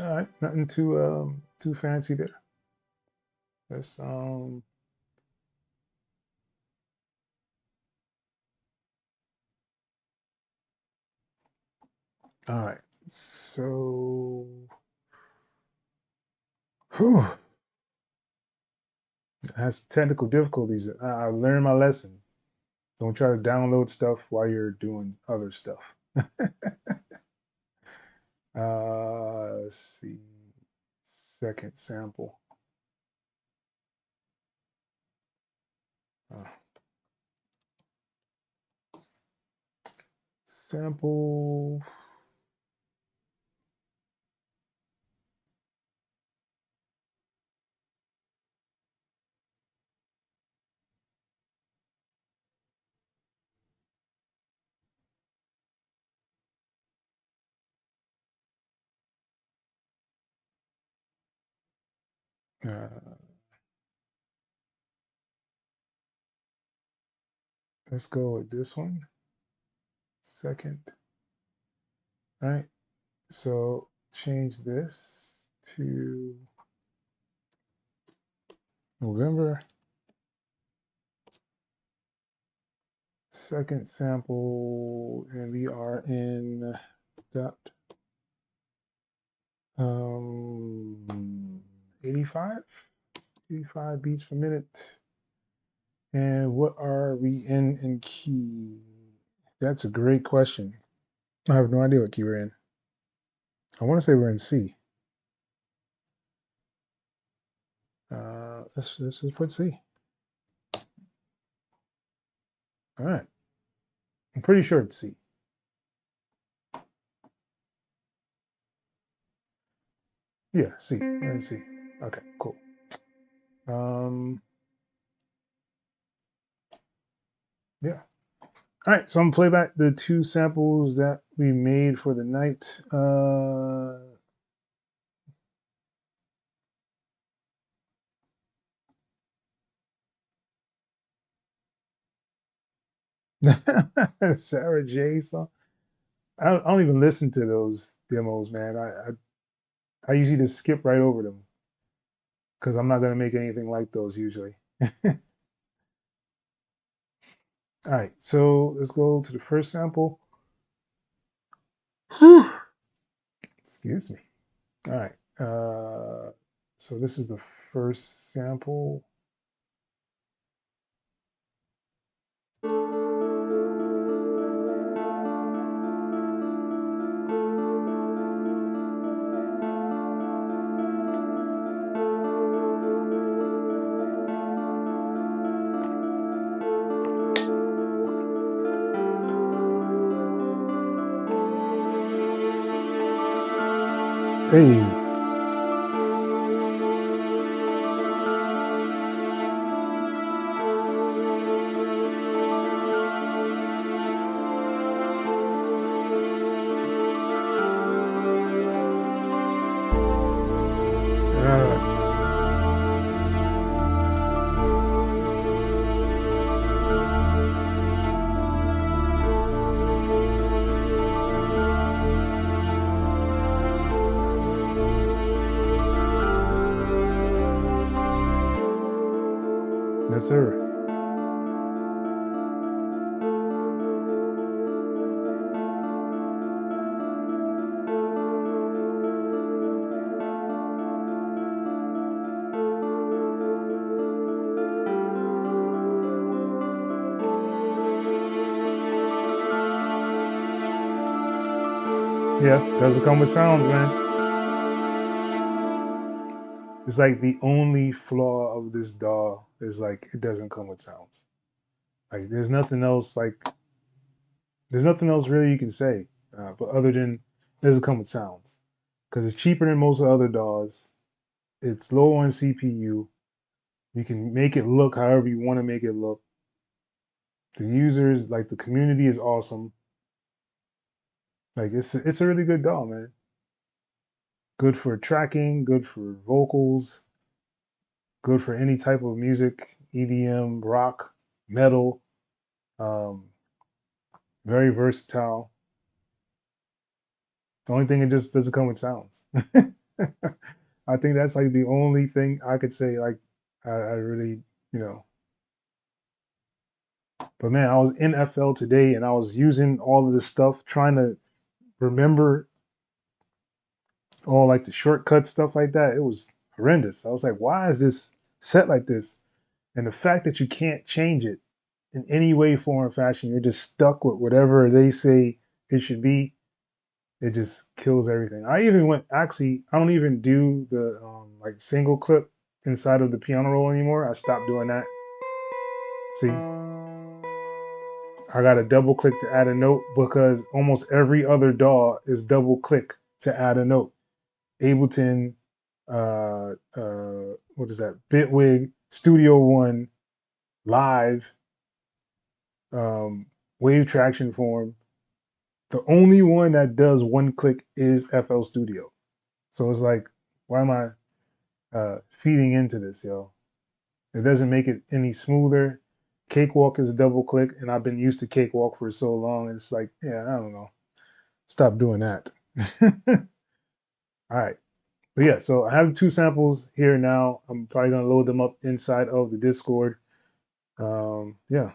All right, nothing too fancy there. Let's all right. So whew, it has technical difficulties. I learned my lesson. Don't try to download stuff while you're doing other stuff. Let's see. Second sample. Sample. Let's go with this one. Second. All right. So change this to November. Second sample, and we are in dot 85 beats per minute. And what are we in key? That's a great question. I have no idea what key we're in. I want to say we're in C. Let's just put C. All right. I'm pretty sure it's C. Yeah, C. We're in C. Okay, cool. Yeah. All right, so I'm gonna play back the two samples that we made for the night. Sarah J song. I don't even listen to those demos, man. I usually just skip right over them because I'm not gonna make anything like those usually. All right, so let's go to the first sample. Excuse me. All right. So this is the first sample. Hey. Yes, sir. Yeah, doesn't come with sounds, man. It's like the only flaw of this DAW is like it doesn't come with sounds. Like there's nothing else really you can say, but other than it doesn't come with sounds because it's cheaper than most of the other DAWs. It's low on CPU. You can make it look however you want to make it look. The users, like the community, is awesome. Like it's a really good DAW, man. Good for tracking, good for vocals, good for any type of music, EDM, rock, metal. Um, very versatile. The only thing it just doesn't come with sounds. I think that's like the only thing I could say. Like I really, you know. But man, I was in FL today and I was using all of this stuff, trying to remember all like the shortcuts, stuff like that. It was horrendous. I was like, why is this set like this? And the fact that you can't change it in any way, form, or fashion, you're just stuck with whatever they say it should be. It just kills everything. I even went, actually, I don't even do the like single clip inside of the piano roll anymore. I stopped doing that. See, I got to double click to add a note because almost every other DAW is double click to add a note. Ableton, what is that? Bitwig, Studio One, Live, Wave Traction Form. The only one that does one click is FL Studio. So it's like, why am I feeding into this, yo? It doesn't make it any smoother. Cakewalk is a double click, and I've been used to Cakewalk for so long. It's like, yeah, I don't know. Stop doing that. All right. But yeah, so I have two samples here now. I'm probably going to load them up inside of the Discord. Yeah.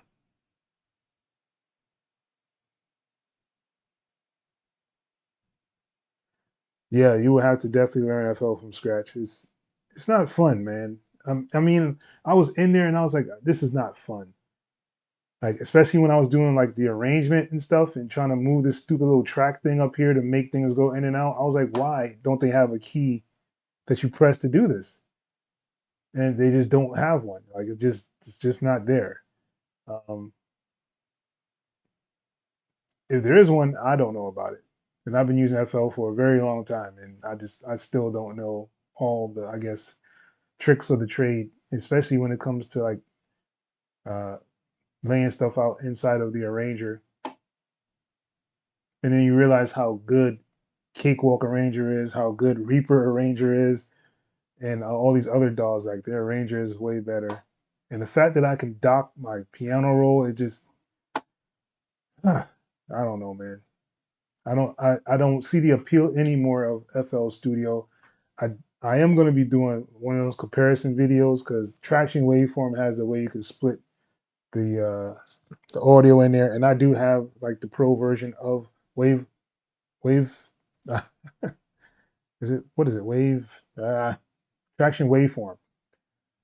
Yeah, you will have to definitely learn FL from scratch. It's not fun, man. I mean, I was in there and I was like, this is not fun. Like, especially when I was doing like the arrangement and stuff and trying to move this stupid little track thing up here to make things go in and out. I was like, why don't they have a key that you press to do this? And they just don't have one. Like it's just not there. Um, if there is one, I don't know about it. And I've been using FL for a very long time, and I still don't know all the, I guess, tricks of the trade, especially when it comes to like uh, laying stuff out inside of the arranger. And then you realize how good Cakewalk Arranger is, how good Reaper Arranger is, and all these other DAWs, like their Arranger is way better. And the fact that I can dock my piano roll, it just, I don't know, man. I don't see the appeal anymore of FL Studio. I I am going to be doing one of those comparison videos because Traction Waveform has a way you can split the audio in there, and I do have like the pro version of Wave. Is it what is it? Traction Waveform.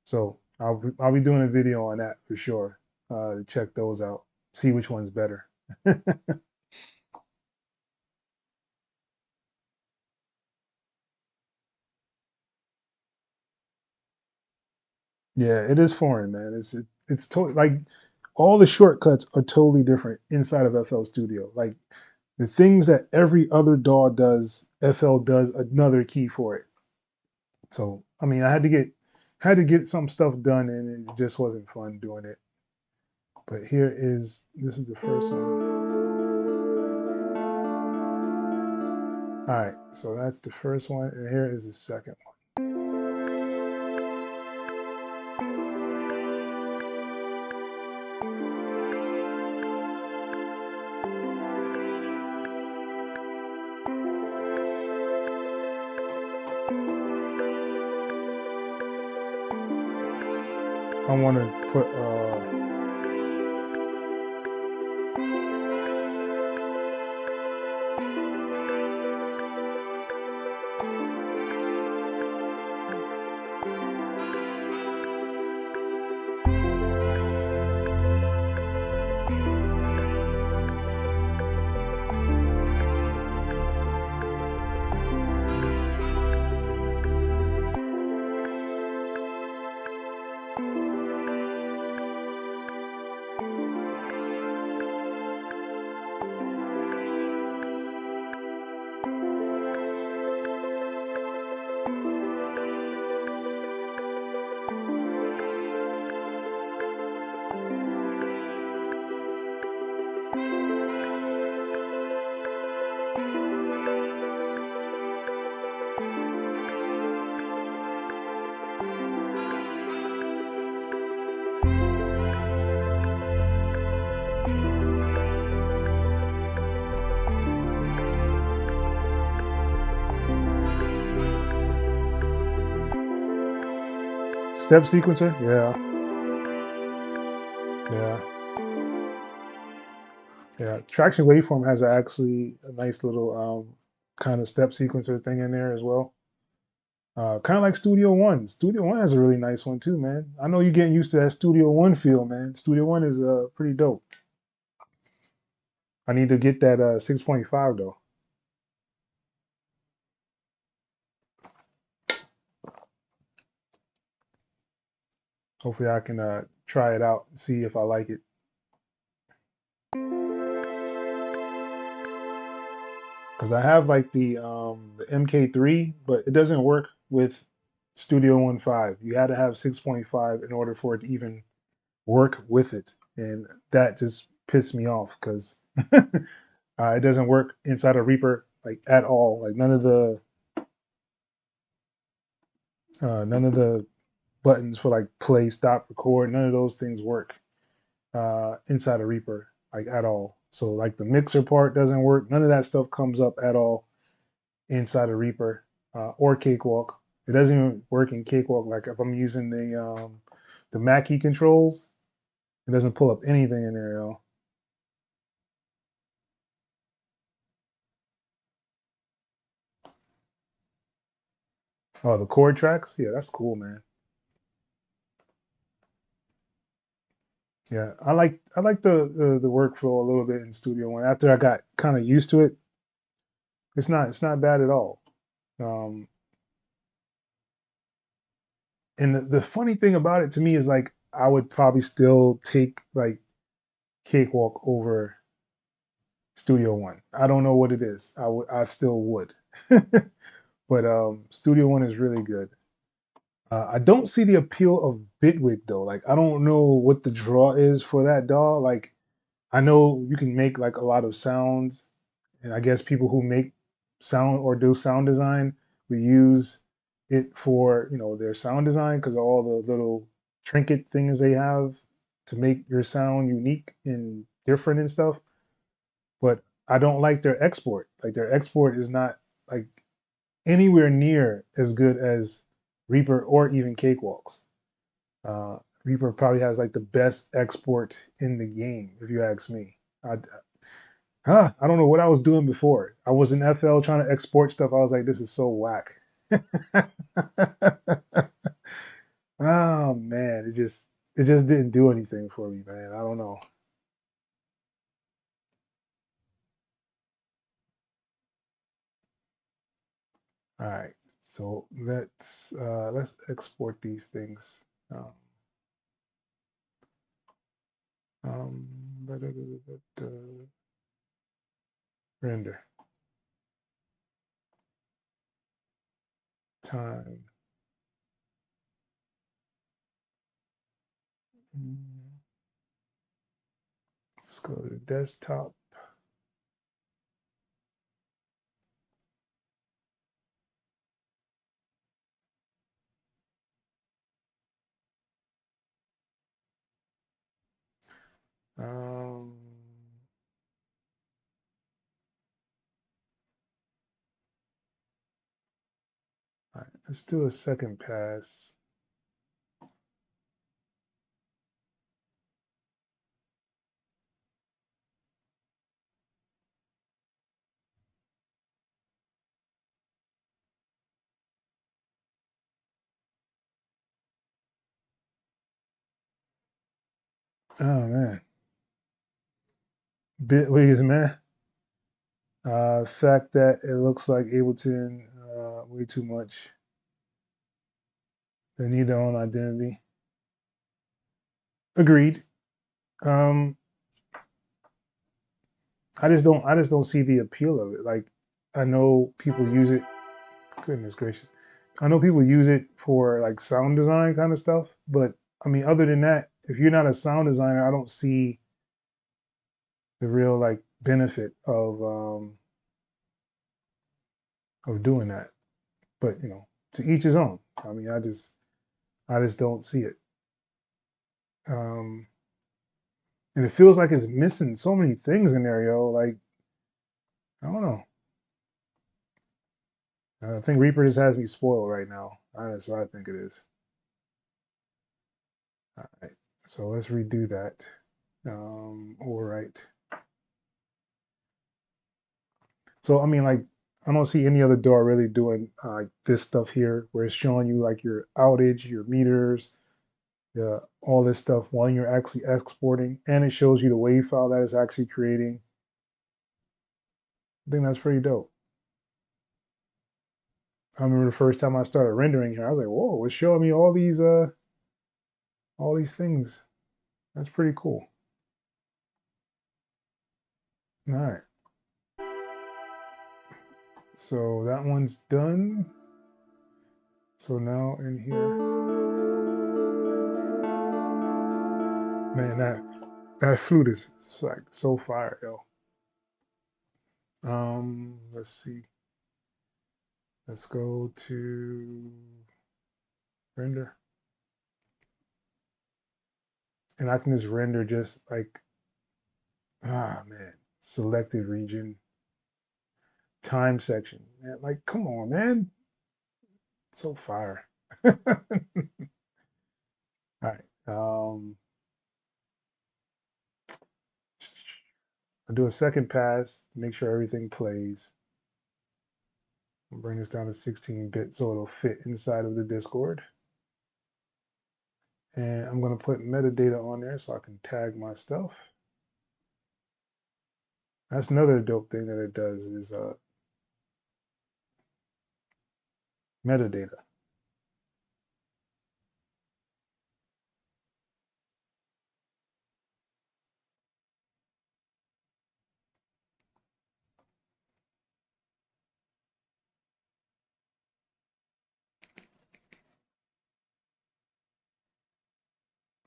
So I'll be doing a video on that for sure. To check those out, see which one's better. Yeah, it is foreign, man. It's totally like all the shortcuts are totally different inside of FL Studio. Like the things that every other DAW does, FL does another key for it. So I mean, I had to get some stuff done, and it just wasn't fun doing it. But this is the first one. All right, so that's the first one, and here is the second one. I want to put step sequencer. Yeah, yeah. Yeah, Traction Waveform has actually a nice little kind of step sequencer thing in there as well. Kind of like Studio One. Studio One has a really nice one too, man. I know you're getting used to that Studio One feel, man. Studio One is pretty dope. I need to get that 6.5 though. Hopefully I can try it out and see if I like it. Because I have like the MK3, but it doesn't work with Studio One 5. You had to have 6.5 in order for it to even work with it. And that just pissed me off because it doesn't work inside of Reaper like at all. Like none of the buttons for like play, stop, record, none of those things work inside of Reaper like at all. So like the mixer part doesn't work. None of that stuff comes up at all inside of Reaper or Cakewalk. It doesn't even work in Cakewalk. Like if I'm using the Mackie controls, it doesn't pull up anything in there, yo. Oh, the chord tracks, yeah, that's cool, man. Yeah, I like the workflow a little bit in Studio One. After I got kind of used to it, it's not bad at all. Um, and the funny thing about it to me is like I would probably still take like Cakewalk over Studio One. I don't know what it is. I still would. But Studio One is really good. I don't see the appeal of Bitwig though. Like I don't know what the draw is for that DAW. Like I know you can make like a lot of sounds, and I guess people who make sound or do sound design will use it for their sound design because of all the little trinket things they have to make your sound unique and different and stuff. But I don't like their export. Like their export is not like anywhere near as good as Reaper or even Cakewalks. Reaper probably has like the best export in the game, if you ask me. I don't know what I was doing before. I was in FL trying to export stuff. I was like, this is so whack. Oh man, it just didn't do anything for me, man. I don't know. All right, so let's export these things. Um, um, render time. Let's go to desktop. Um, all right, let's do a second pass. Oh man, Bitwig man. Fact that it looks like Ableton way too much. They need their own identity. Agreed. Um, I just don't see the appeal of it. Like I know people use it. Goodness gracious. I know people use it for like sound design kind of stuff, but I mean other than that, if you're not a sound designer, I don't see the real like benefit of doing that. But to each his own. I mean, I just don't see it. Um, and it feels like it's missing so many things in there, yo. Like I don't know. I think Reaper just has me spoiled right now. That's what I think it is. All right, so let's redo that. All right. So I mean, like I don't see any other door really doing this stuff here, where it's showing you like your outage, your meters, all this stuff while you're actually exporting, and it shows you the wave file that it's actually creating. I think that's pretty dope. I remember the first time I started rendering here, I was like, "Whoa, it's showing me all these things." That's pretty cool. All right, so that one's done. So now in here, man, that flute is like so fire, yo. Let's see. Let's go to render, and I can just render just like, man, selected region, time section. Man, like, come on, man, so fire. All right. I'll do a second pass to make sure everything plays. I'll bring this down to 16-bit so it'll fit inside of the Discord. And I'm going to put metadata on there so I can tag my stuff. That's another dope thing that it does is metadata.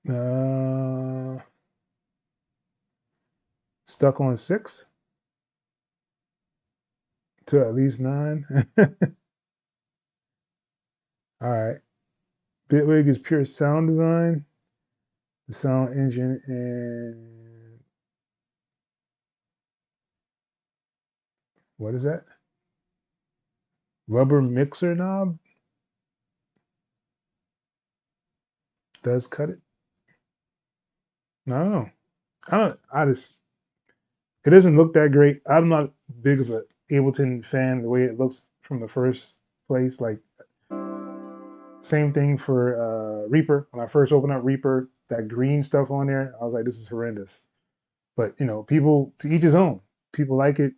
Uh, Stuck on 6 to at least 9. All right. Bitwig is pure sound design, the sound engine, and what is that? Rubber mixer knob does cut it. I don't know. I just, it doesn't look that great. I'm not big of a Ableton fan the way it looks from the first place. Like, same thing for Reaper. When I first opened up Reaper, that green stuff on there, I was like, this is horrendous. But people, to each his own. People like it.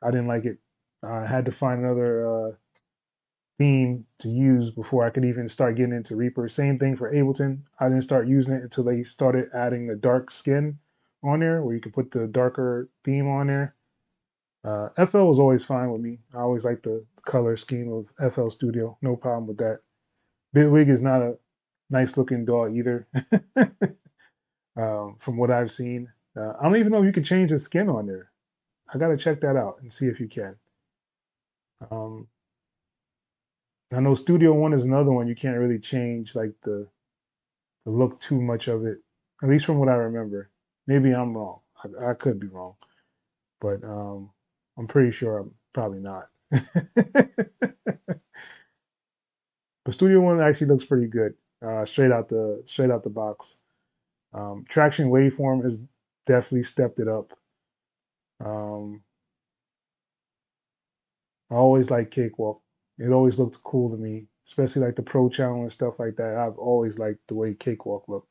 I didn't like it. I had to find another theme to use before I could even start getting into Reaper. Same thing for Ableton. I didn't start using it until they started adding the dark skin on there, where you could put the darker theme on there. FL was always fine with me. I always liked the color scheme of FL Studio. No problem with that. Bitwig is not a nice looking DAW either, from what I've seen. I don't even know if you can change the skin on there. I got to check that out and see if you can. Um, I know Studio One is another one you can't really change like the look too much of it, at least from what I remember. Maybe I'm wrong. I could be wrong, but I'm pretty sure I'm probably not. But Studio One actually looks pretty good, straight out the box. Traction waveform has definitely stepped it up. Um, I always like Cakewalk. It always looked cool to me, especially like the Pro Channel and stuff like that. I've always liked the way Cakewalk looked.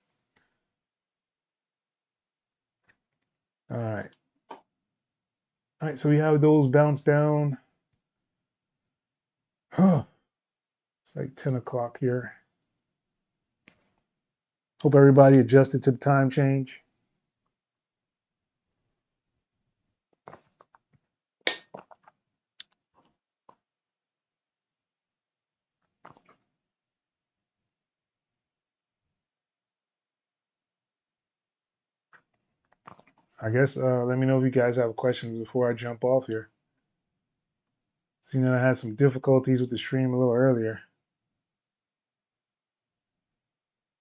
All right. All right, so we have those bounce down. It's like 10 o'clock here. Hope everybody adjusted to the time change. I guess let me know if you guys have questions before I jump off here. Seeing that I had some difficulties with the stream a little earlier.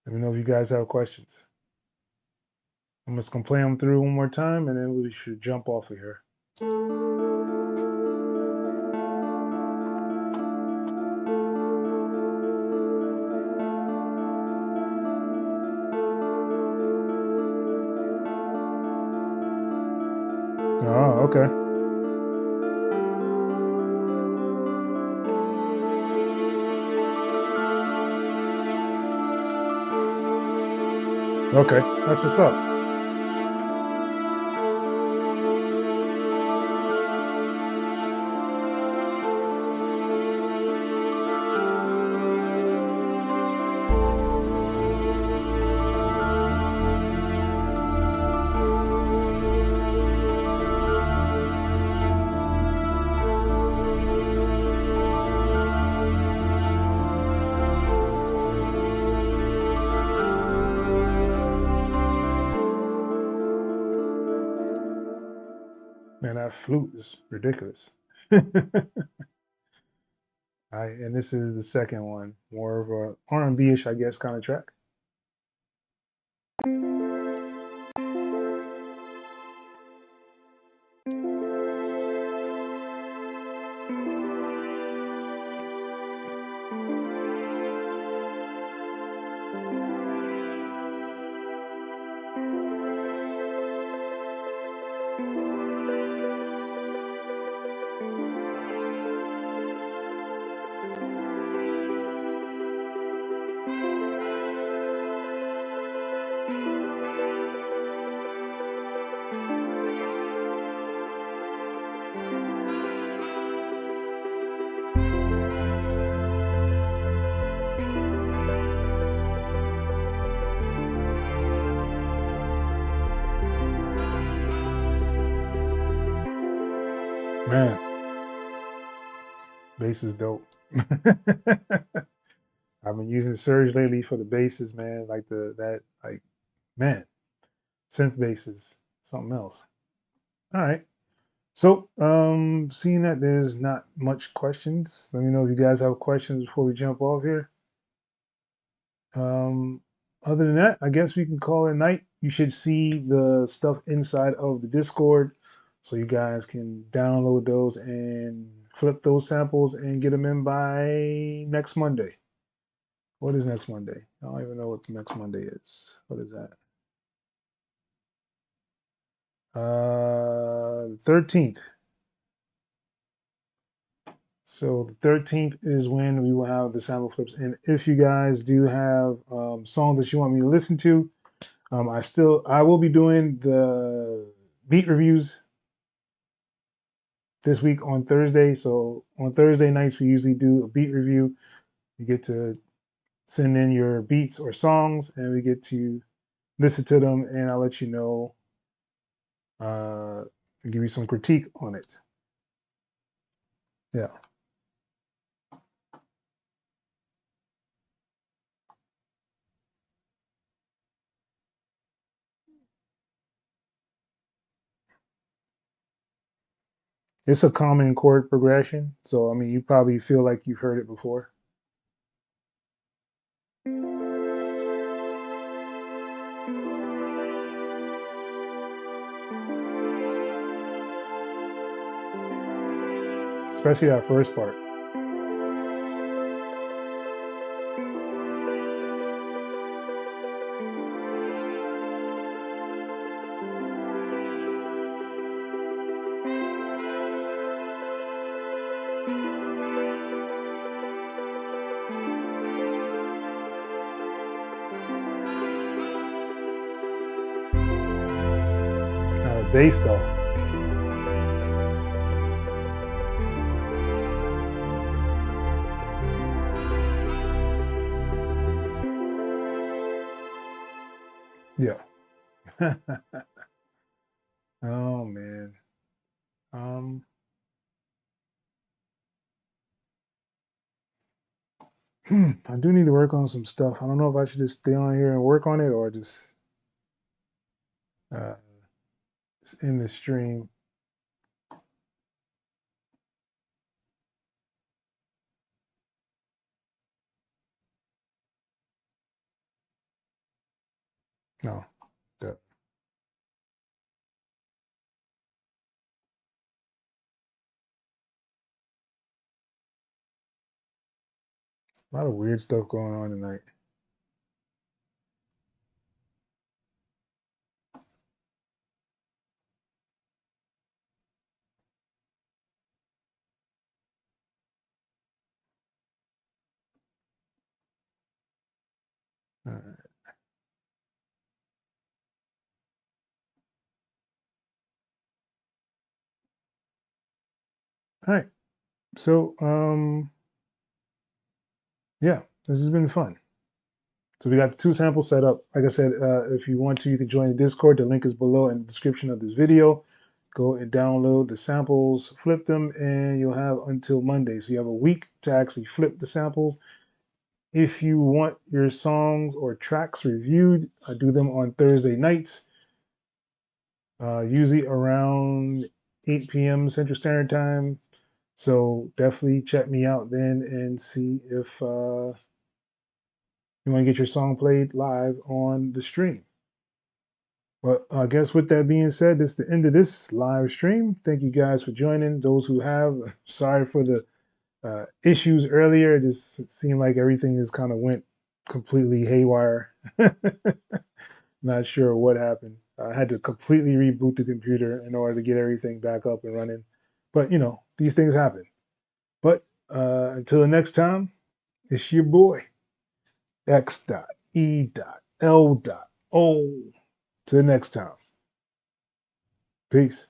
Let me know if you guys have questions. I'm just gonna play them through one more time and then we should jump off of here. Oh, okay. Okay, that's what's up. Man, that flute is ridiculous. And this is the second one, more of a R&B-ish, I guess, kind of track. Man, bass is dope. I've been using Surge lately for the basses, man. Like man, synth bass is something else. All right. So, seeing that there's not much questions, let me know if you guys have questions before we jump off here. Um, Other than that, I guess we can call it a night. You should see the stuff inside of the Discord, so you guys can download those and flip those samples and get them in by next Monday. What is next Monday? I don't even know what the next Monday is. What is that? 13th. So the 13th is when we will have the sample flips. And if you guys do have songs that you want me to listen to, I will be doing the beat reviews this week on Thursday. So on Thursday nights, we usually do a beat review. You get to send in your beats or songs, and we get to listen to them, and I'll let you know, uh, give you some critique on it. Yeah. It's a common chord progression. So, I mean, you probably feel like you've heard it before. Especially that first part. Bass though. Yeah. Oh man. Um, I do need to work on some stuff. I don't know if I should just stay on here and work on it or just uh, end the stream. No. A lot of weird stuff going on tonight. All right. So, yeah, this has been fun. So we got the 2 samples set up. Like I said, if you want to, you can join the Discord. The link is below in the description of this video. Go and download the samples, flip them, and you'll have until Monday. So you have a week to actually flip the samples. If you want your songs or tracks reviewed, I do them on Thursday nights, usually around 8 p.m. Central Standard Time. So definitely check me out then and see if you want to get your song played live on the stream. Well, I guess with that being said, this is the end of this live stream. Thank you guys for joining. Those who have, sorry for the issues earlier. It just seemed like everything just kind of went completely haywire. Not sure what happened. I had to completely reboot the computer in order to get everything back up and running. But, you know, these things happen. But until the next time, it's your boy, X.E.L.O. Till next time. Peace.